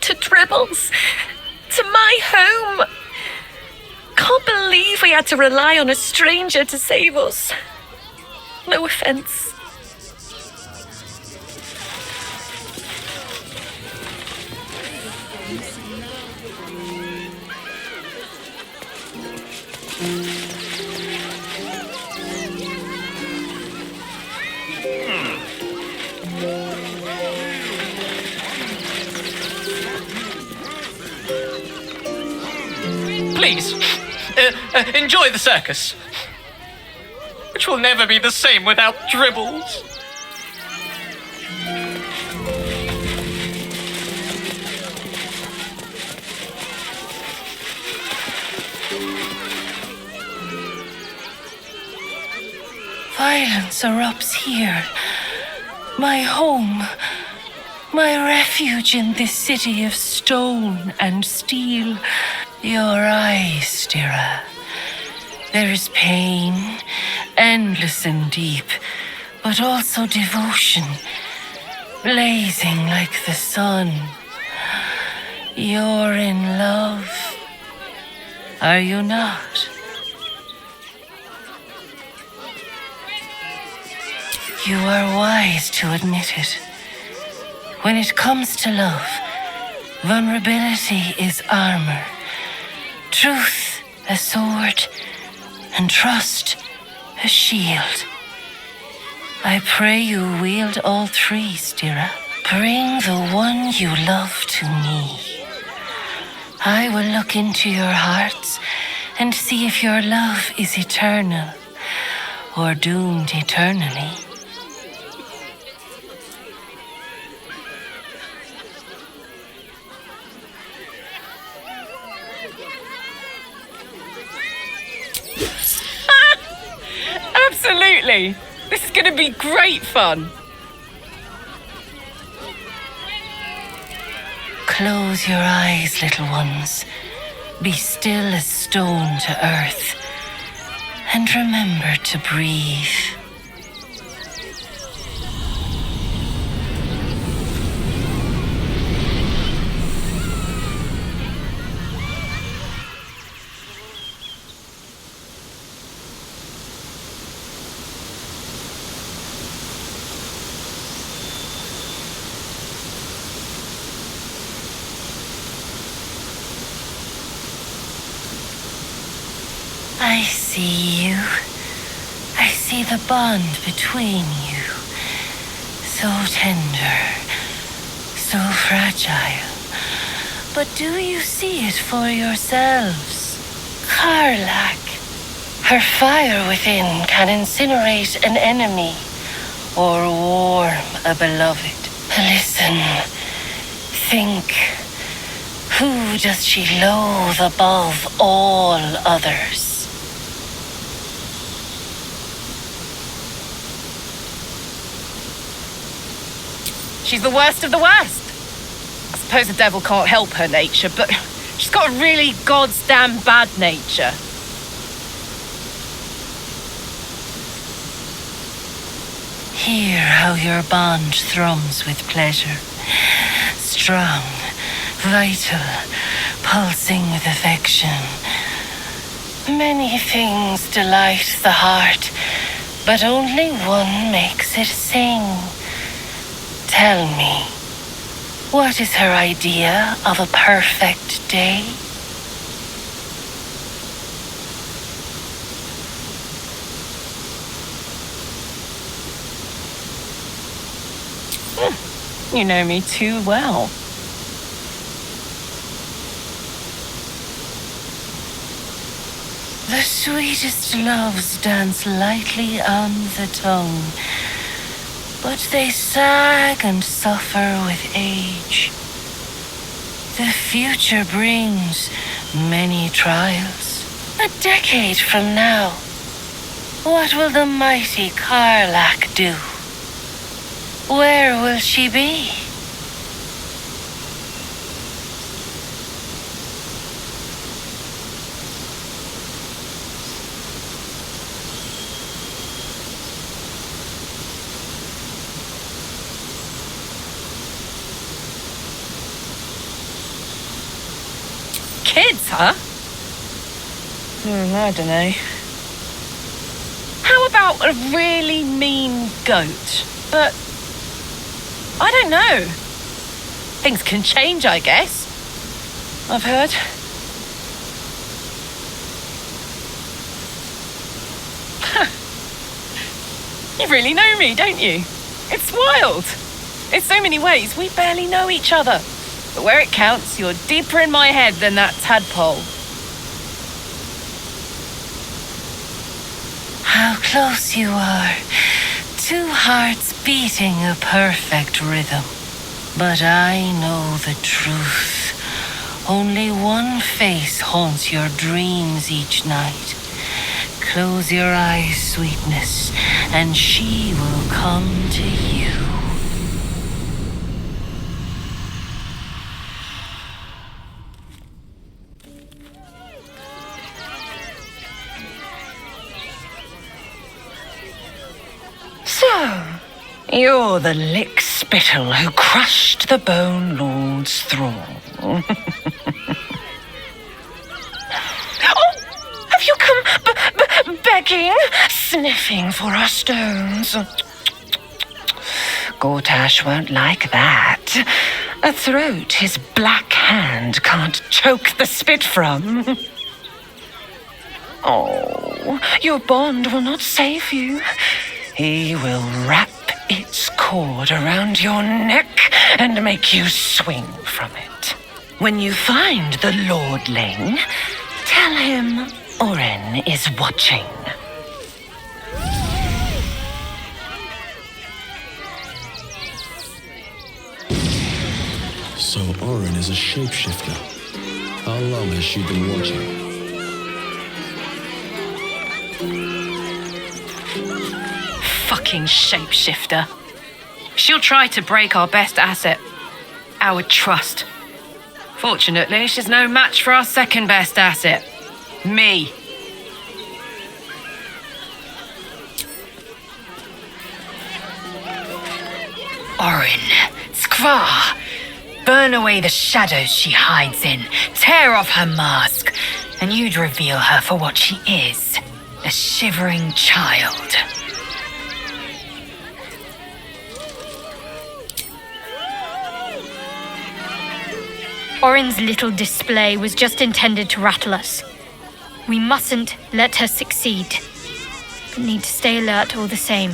To Dribbles? To my home? Can't believe we had to rely on a stranger to save us. No offense. Please, enjoy the circus, which will never be the same without Dribbles. Violence erupts here. My home. My refuge in this city of stone and steel. Your eyes, Stira. There is pain, endless and deep, but also devotion, blazing like the sun. You're in love, are you not? You are wise to admit it. When it comes to love, vulnerability is armor, truth a sword, and trust a shield. I pray you wield all three, Stira. Bring the one you love to me. I will look into your hearts and see if your love is eternal or doomed eternally. Absolutely! This is going to be great fun. Close your eyes, little ones. Be still as stone to earth. And remember to breathe. I see you. I see the bond between you. So tender, so fragile. But do you see it for yourselves? Karlak. Her fire within can incinerate an enemy or warm a beloved. Listen. Think. Who does she loathe above all others? She's the worst of the worst. I suppose the devil can't help her nature, but she's got a really goddamn bad nature. Hear how your bond thrums with pleasure. Strong, vital, pulsing with affection. Many things delight the heart, but only one makes it sing. Tell me, what is her idea of a perfect day? You know me too well. The sweetest loves dance lightly on the tongue, but they sag and suffer with age. The future brings many trials. A decade from now, what will the mighty Karlak do? Where will she be? Kids, huh? I don't know. How about a really mean goat? But I don't know. Things can change, I guess. I've heard. You really know me, don't you? It's wild. In so many ways, we barely know each other. But where it counts, you're deeper in my head than that tadpole. How close you are. Two hearts beating a perfect rhythm. But I know the truth. Only one face haunts your dreams each night. Close your eyes, sweetness, and she will come to you. So, You're the lick-spittle who crushed the Bone Lord's thrall. Oh, have you come begging, sniffing for our stones? Gortash won't like that. A throat his black hand can't choke the spit from. Oh, your bond will not save you. He will wrap its cord around your neck and make you swing from it. When you find the Lordling, tell him Orin is watching. So Orin is a shapeshifter. How long has she been watching? Fucking shapeshifter. She'll try to break our best asset, our trust. Fortunately, she's no match for our second best asset, me. Orin, Skra, burn away the shadows she hides in, tear off her mask, and you'd reveal her for what she is, a shivering child. Orin's little display was just intended to rattle us. We mustn't let her succeed, but need to stay alert all the same.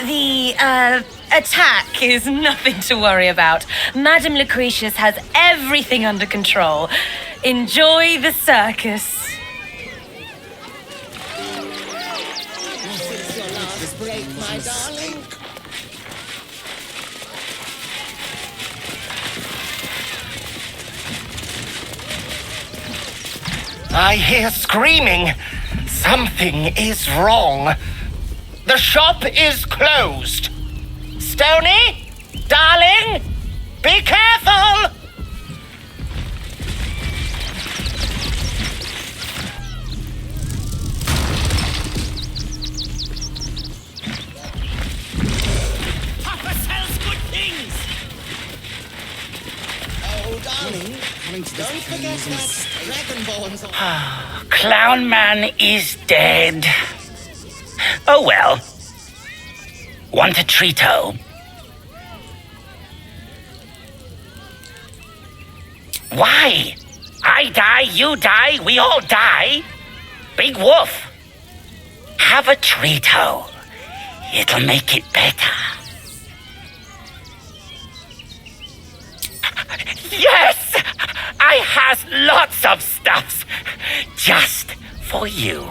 The, attack is nothing to worry about. Madame Lucretius has everything under control. Enjoy the circus. My darling. I hear screaming. Something is wrong. The shop is closed. Stony, darling, be careful! Papa sells good things. Oh, darling, don't forget that Dragonborn's. Clown Man is dead. Oh well. Want a treato? Why? I die, you die, we all die. Big Wolf. Have a treato. It'll make it better. Yes! I has lots of stuffs. Just for you.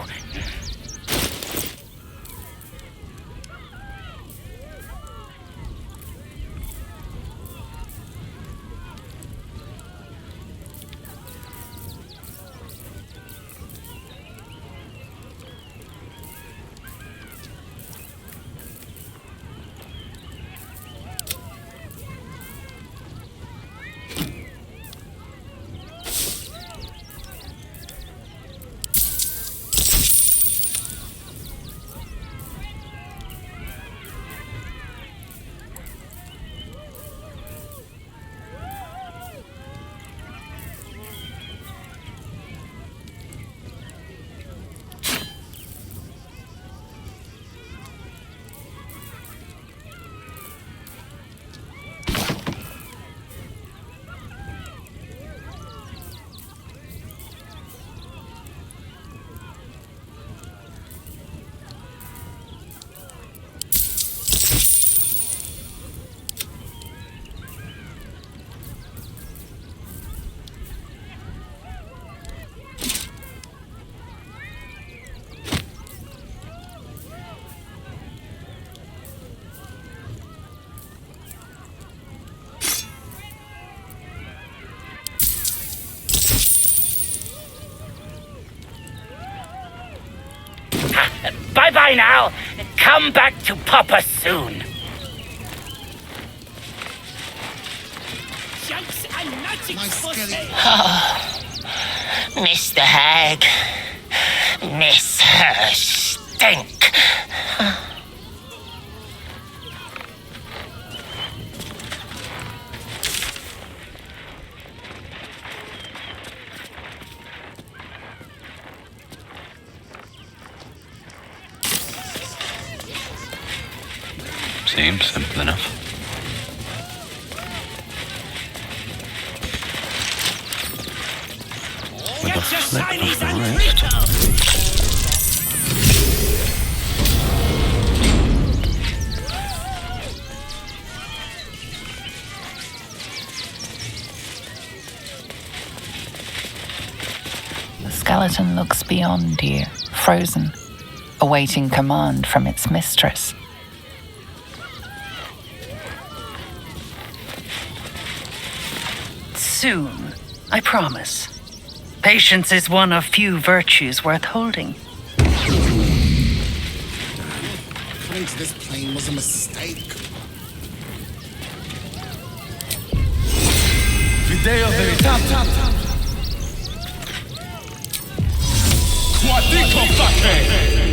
Bye-bye now. Come back to Papa soon. Oh, Mr. Hag. Miss her stink. Seems simple enough. With a flick of the wrist. The skeleton looks beyond you, frozen, awaiting command from its mistress. Soon, I promise. Patience is one of few virtues worth holding. Coming to this plane was a mistake. Video verità. Quadico facche.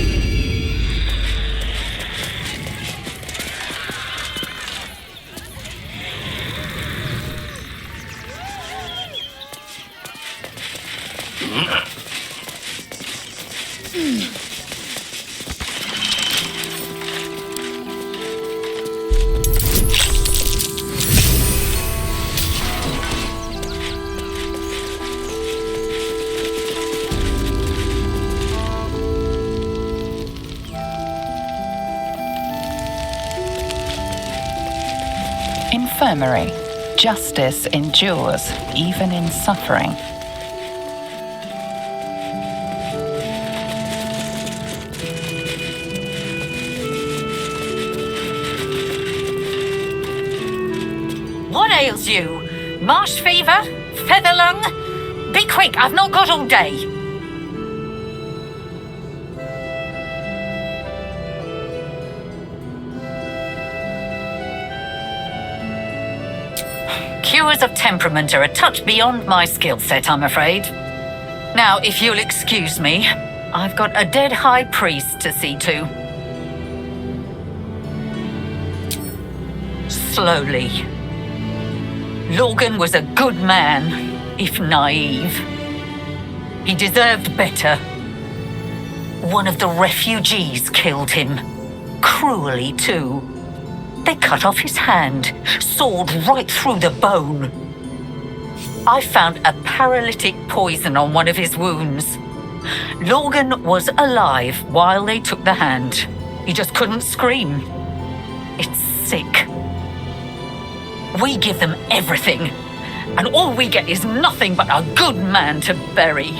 Infirmary. Justice endures, even in suffering. What ails you? Marsh fever? Feather lung? Be quick, I've not got all day. Cures of temperament are a touch beyond my skill set, I'm afraid. Now, if you'll excuse me, I've got a dead high priest to see to. Slowly. Logan was a good man, if naive. He deserved better. One of the refugees killed him. Cruelly, too. They cut off his hand, sawed right through the bone. I found a paralytic poison on one of his wounds. Logan was alive while they took the hand. He just couldn't scream. It's sick. We give them everything, and all we get is nothing but a good man to bury.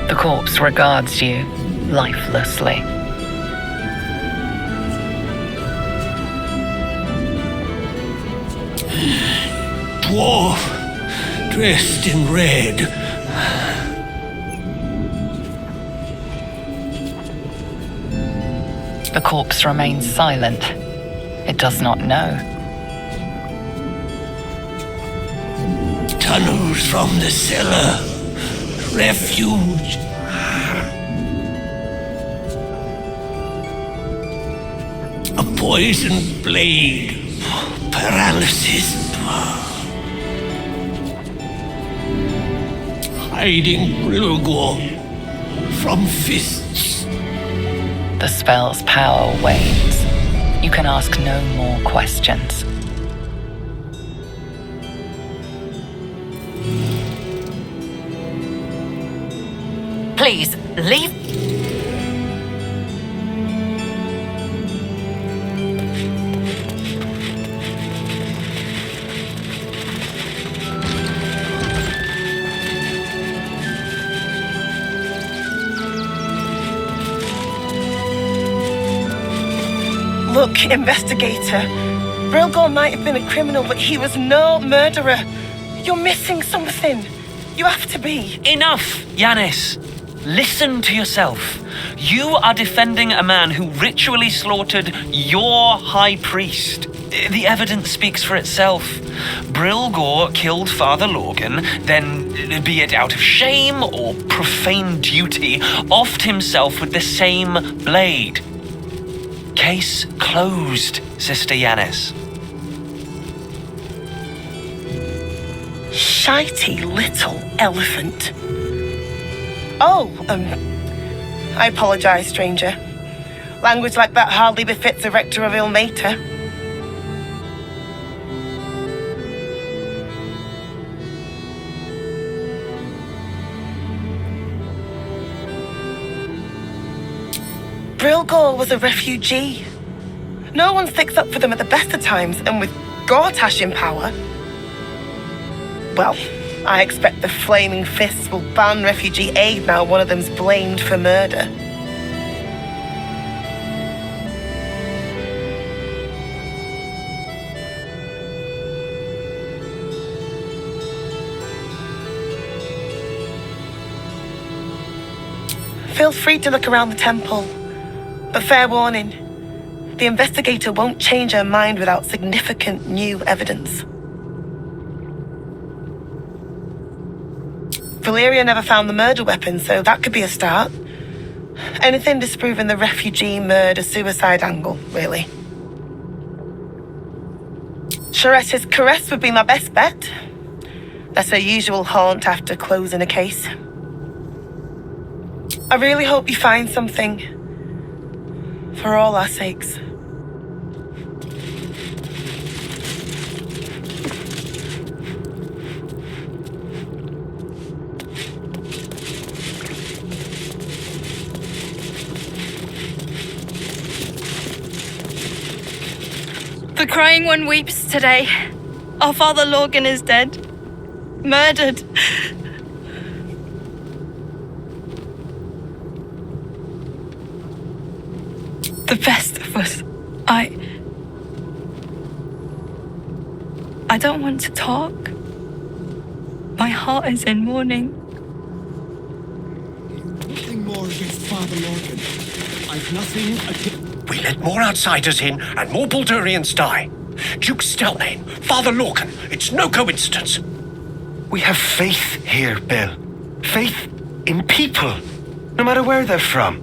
The corpse regards you lifelessly. Dwarf, dressed in red. The corpse remains silent. It does not know. Tunnels from the cellar. Refuge. A poisoned blade. Paralysis. Hiding Brilgor from fists. The spell's power wanes. You can ask no more questions. Please, leave. Look, investigator. Brilgor might have been a criminal, but he was no murderer. You're missing something. You have to be. Enough, Yanis. Listen to yourself. You are defending a man who ritually slaughtered your high priest. The evidence speaks for itself. Brilgor killed Father Lorgan, then, be it out of shame or profane duty, offed himself with the same blade. Case closed, Sister Yanis. Shitey little elephant. Oh, I apologise, stranger. Language like that hardly befits a rector of Ilmater. Brilgor was a refugee. No one sticks up for them at the best of times, and with Gortash in power, well, I expect the Flaming Fists will ban refugee aid now one of them's blamed for murder. Feel free to look around the temple, but fair warning, the investigator won't change her mind without significant new evidence. Valeria never found the murder weapon, so that could be a start. Anything disproving the refugee murder-suicide angle, really. Charetta's caress would be my best bet. That's her usual haunt after closing a case. I really hope you find something. For all our sakes. The crying one weeps today. Our father Lorgan is dead. Murdered. The best of us. I don't want to talk. My heart is in mourning. Nothing more against Father Lorgan. I've nothing against... We let more outsiders in and more Baldurians die. Duke Stelmane, Father Lorcan, it's no coincidence. We have faith here, Bill. Faith in people, no matter where they're from.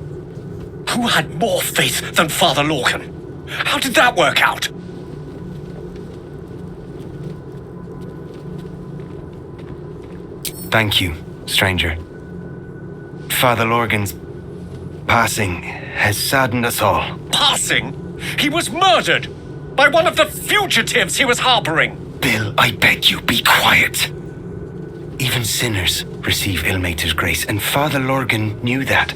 Who had more faith than Father Lorcan? How did that work out? Thank you, stranger. Father Lorgan's passing has saddened us all. Passing? He was murdered by one of the fugitives he was harboring. Bill, I beg you, be quiet. Even sinners receive Ilmater's grace, and Father Lorgan knew that.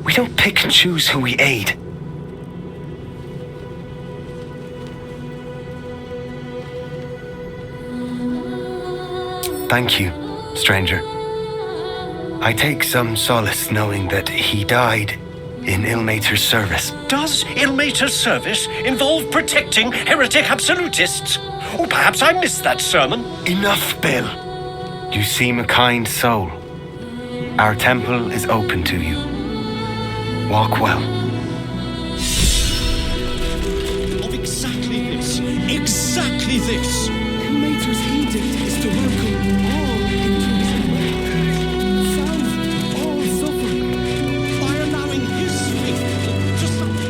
We don't pick and choose who we aid. Thank you, stranger. I take some solace knowing that he died in Ilmater's service. Does Ilmater's service involve protecting heretic absolutists? Or perhaps I missed that sermon. Enough, Bill. You seem a kind soul. Our temple is open to you. Walk well. Of exactly this. Exactly this. Ilmater's edict is to welcome all into his way. Salve all suffering by allowing his faith to suffer.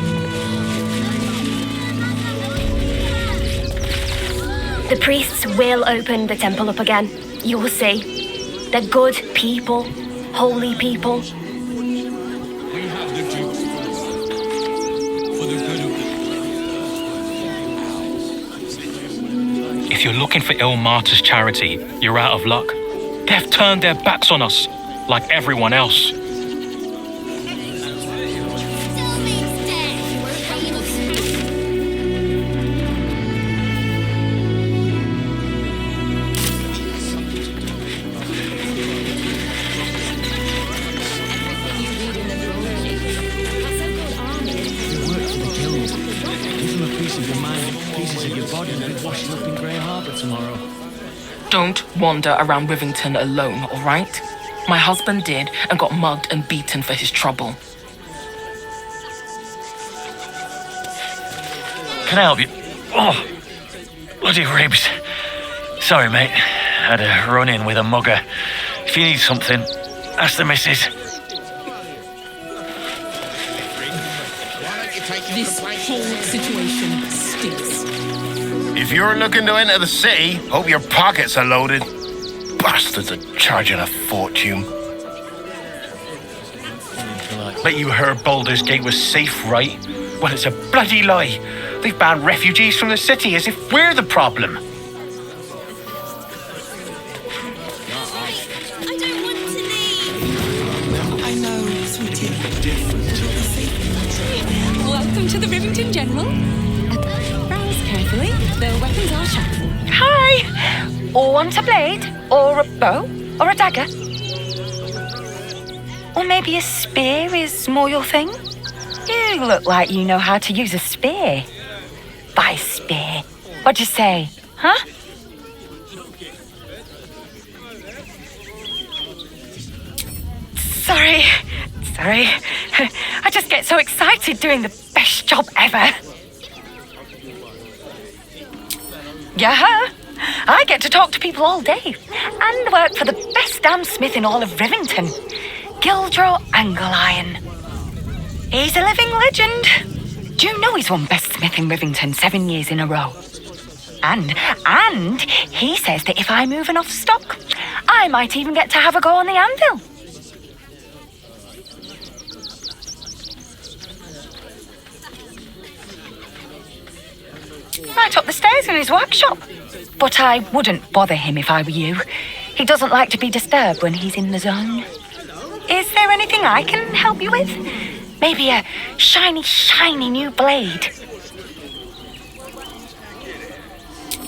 The priests will open the temple up again. You will see. They're good people, holy people. If you're looking for Ilmater's charity, you're out of luck. They've turned their backs on us, like everyone else. Give him a piece of your mind, pieces washing up in Grey Harbour tomorrow. Don't wander around Rivington alone, all right? My husband did and got mugged and beaten for his trouble. Can I help you? Oh, bloody ribs. Sorry, mate. Had a run-in with a mugger. If you need something, ask the missus. This whole situation stinks. If you're looking to enter the city, hope your pockets are loaded. Bastards are charging a fortune. Bet you heard Baldur's Gate was safe, right? Well, it's a bloody lie. They've banned refugees from the city as if we're the problem. I know, sweetie. Welcome to the Rivington General. Browse carefully. The weapons are sharp. Hi! Want a blade? Or a bow? Or a dagger? Or maybe a spear is more your thing? You look like you know how to use a spear. By spear. What'd you say? Huh? Sorry. I just get so excited doing the best job ever. Yeah, I get to talk to people all day and work for the best damn smith in all of Rivington, Gildraw Angliron. He's a living legend. Do you know he's won Best Smith in Rivington 7 years in a row? And he says that if I move enough stock, I might even get to have a go on the anvil. Right up the stairs in his workshop. But I wouldn't bother him if I were you. He doesn't like to be disturbed when he's in the zone. Is there anything I can help you with? Maybe a shiny new blade.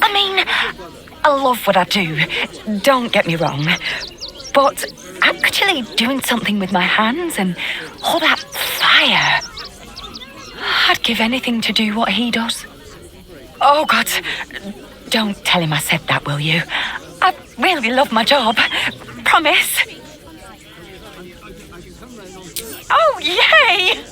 I mean, I love what I do. Don't get me wrong. But actually doing something with my hands and all that fire. I'd give anything to do what he does. Oh, God. Don't tell him I said that, will you? I really love my job. Promise. Oh, yay!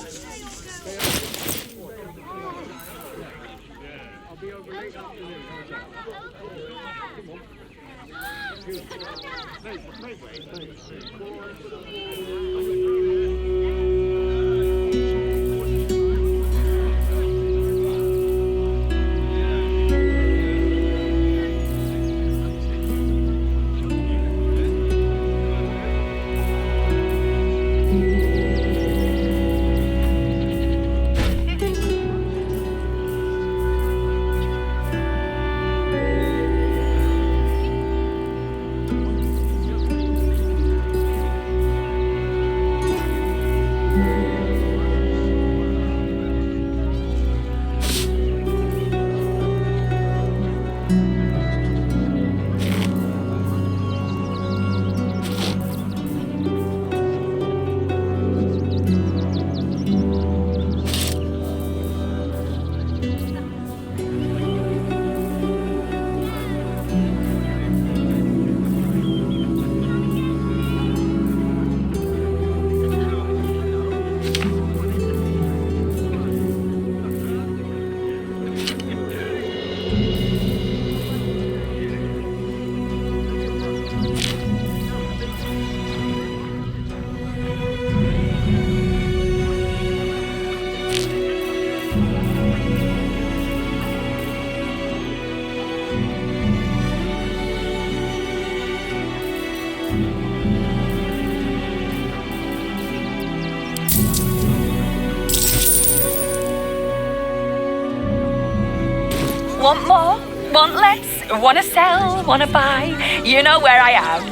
Want more? Want less? Wanna sell? Wanna buy? You know where I am.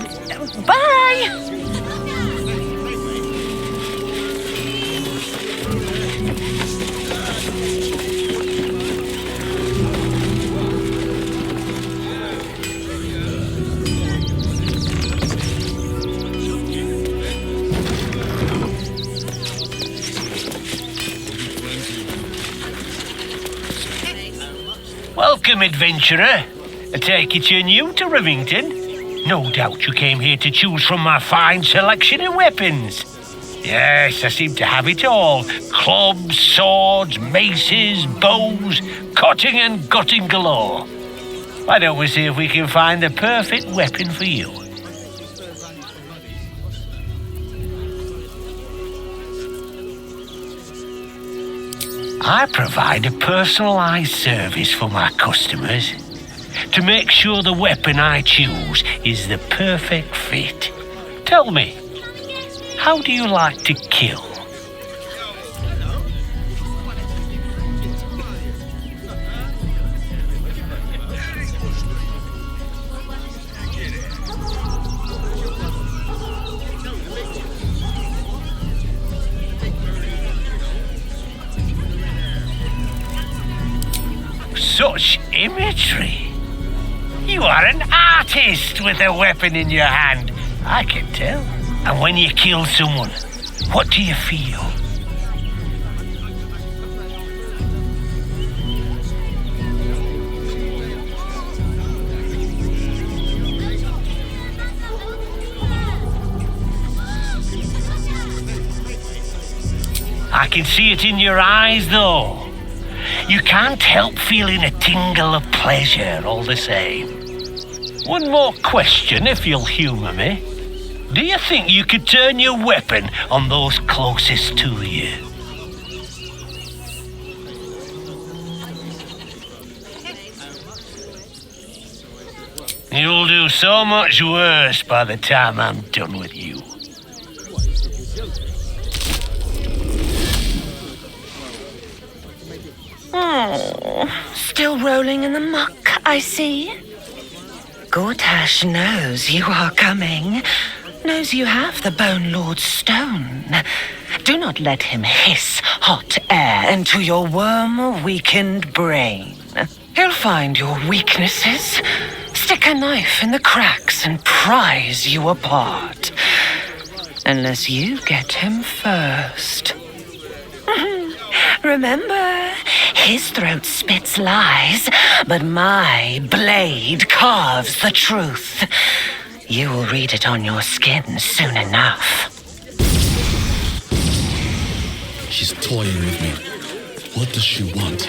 Bye! Well, Welcome, adventurer. I take it you're new to Rivington. No doubt you came here to choose from my fine selection of weapons. Yes, I seem to have it all. Clubs, swords, maces, bows, cutting and gutting galore. Why don't we see if we can find the perfect weapon for you? I provide a personalized service for my customers to make sure the weapon I choose is the perfect fit. Tell me, how do you like to kill? Such imagery. You are an artist with a weapon in your hand. I can tell. And when you kill someone, what do you feel? I can see it in your eyes, though. You can't help feeling a tingle of pleasure all the same. One more question, if you'll humour me. Do you think you could turn your weapon on those closest to you? You'll do so much worse by the time I'm done with you. Oh, still rolling in the muck, I see. Gortash knows you are coming. Knows you have the Bone Lord's stone. Do not let him hiss hot air into your worm-weakened brain. He'll find your weaknesses, stick a knife in the cracks and prise you apart. Unless you get him first. Remember, his throat spits lies, but my blade carves the truth. You will read it on your skin soon enough. She's toying with me. What does she want?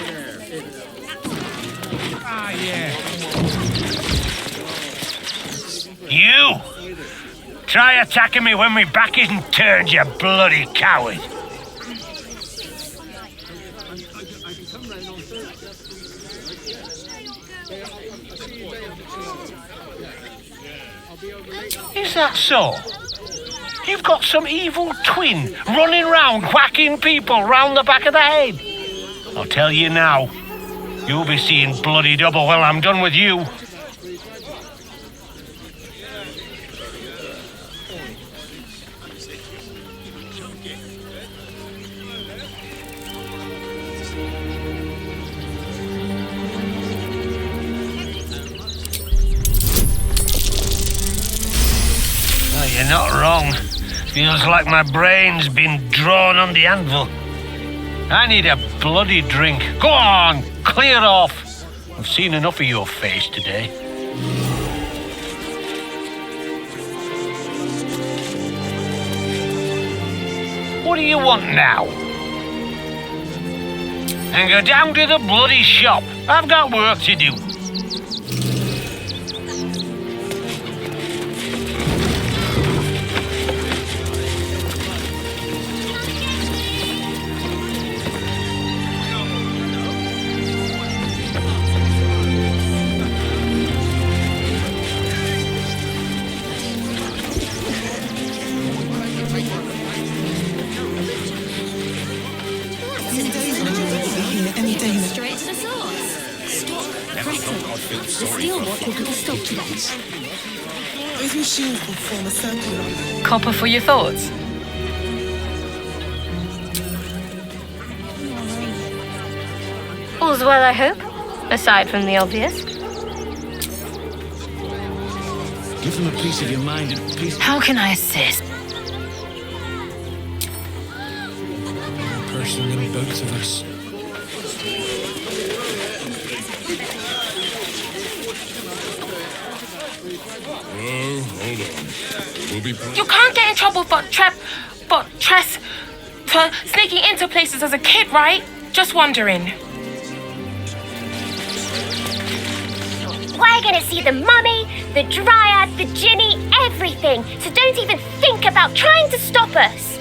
You! Try attacking me when my back isn't turned, you bloody coward! Is that so? You've got some evil twin running round whacking people round the back of the head. I'll tell you now, you'll be seeing bloody double when I'm done with you. You're not wrong. Feels like my brain's been drawn on the anvil. I need a bloody drink. Go on, clear off. I've seen enough of your face today. What do you want now? And go down to the bloody shop. I've got work to do. Straight to the source. Stop pressing. The steel watch will put a stop to that. Those machines will form a circle around them. Copper for your thoughts? All's well, I hope, aside from the obvious. Give them a piece of your mind and a piece. How can I assist? Person in both of us. You can't get in trouble for sneaking into places as a kid, right? Just wondering. We're gonna see the mummy, the dryad, the Ginny, everything. So don't even think about trying to stop us.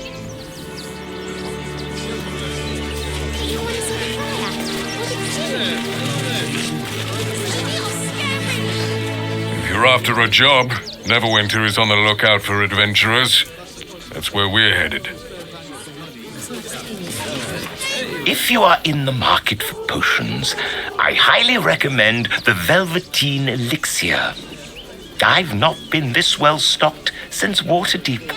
If you're after a job, Neverwinter is on the lookout for adventurers. That's where we're headed. If you are in the market for potions, I highly recommend the Velveteen Elixir. I've not been this well stocked since Waterdeep.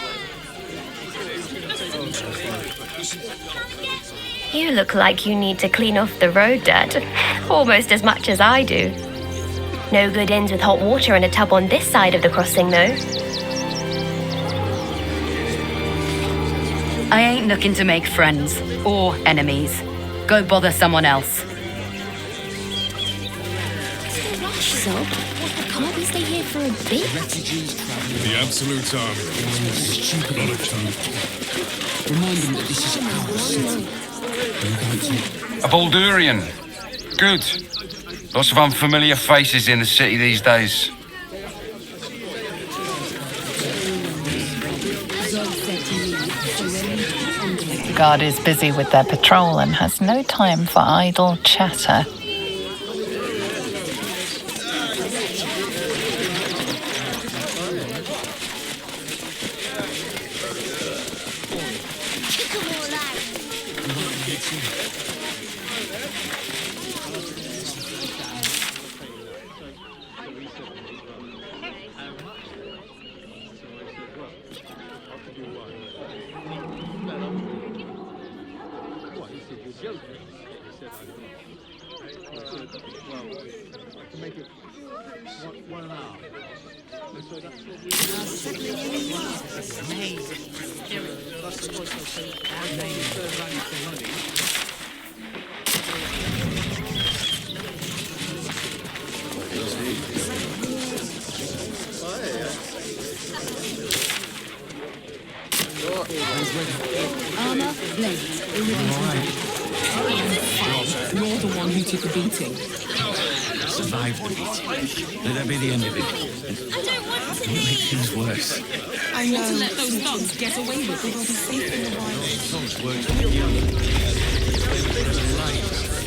You look like you need to clean off the road, Dad. Almost as much as I do. No good ends with hot water in a tub on this side of the crossing, though. I ain't looking to make friends or enemies. Go bother someone else. Rush, Sob. Can't we stay here for a bit? The Absolute Army. Stupid lot of time. Remind them that this is our city. A Baldurian. Good. Lots of unfamiliar faces in the city these days. The guard is busy with their patrol and has no time for idle chatter. Armor, blades, You're the one who took a beating. Survived the beating. Let that be the end of it. Don't make things worse. I want to let those thugs get away with it. We'll be safe in the wild. Those words from the other.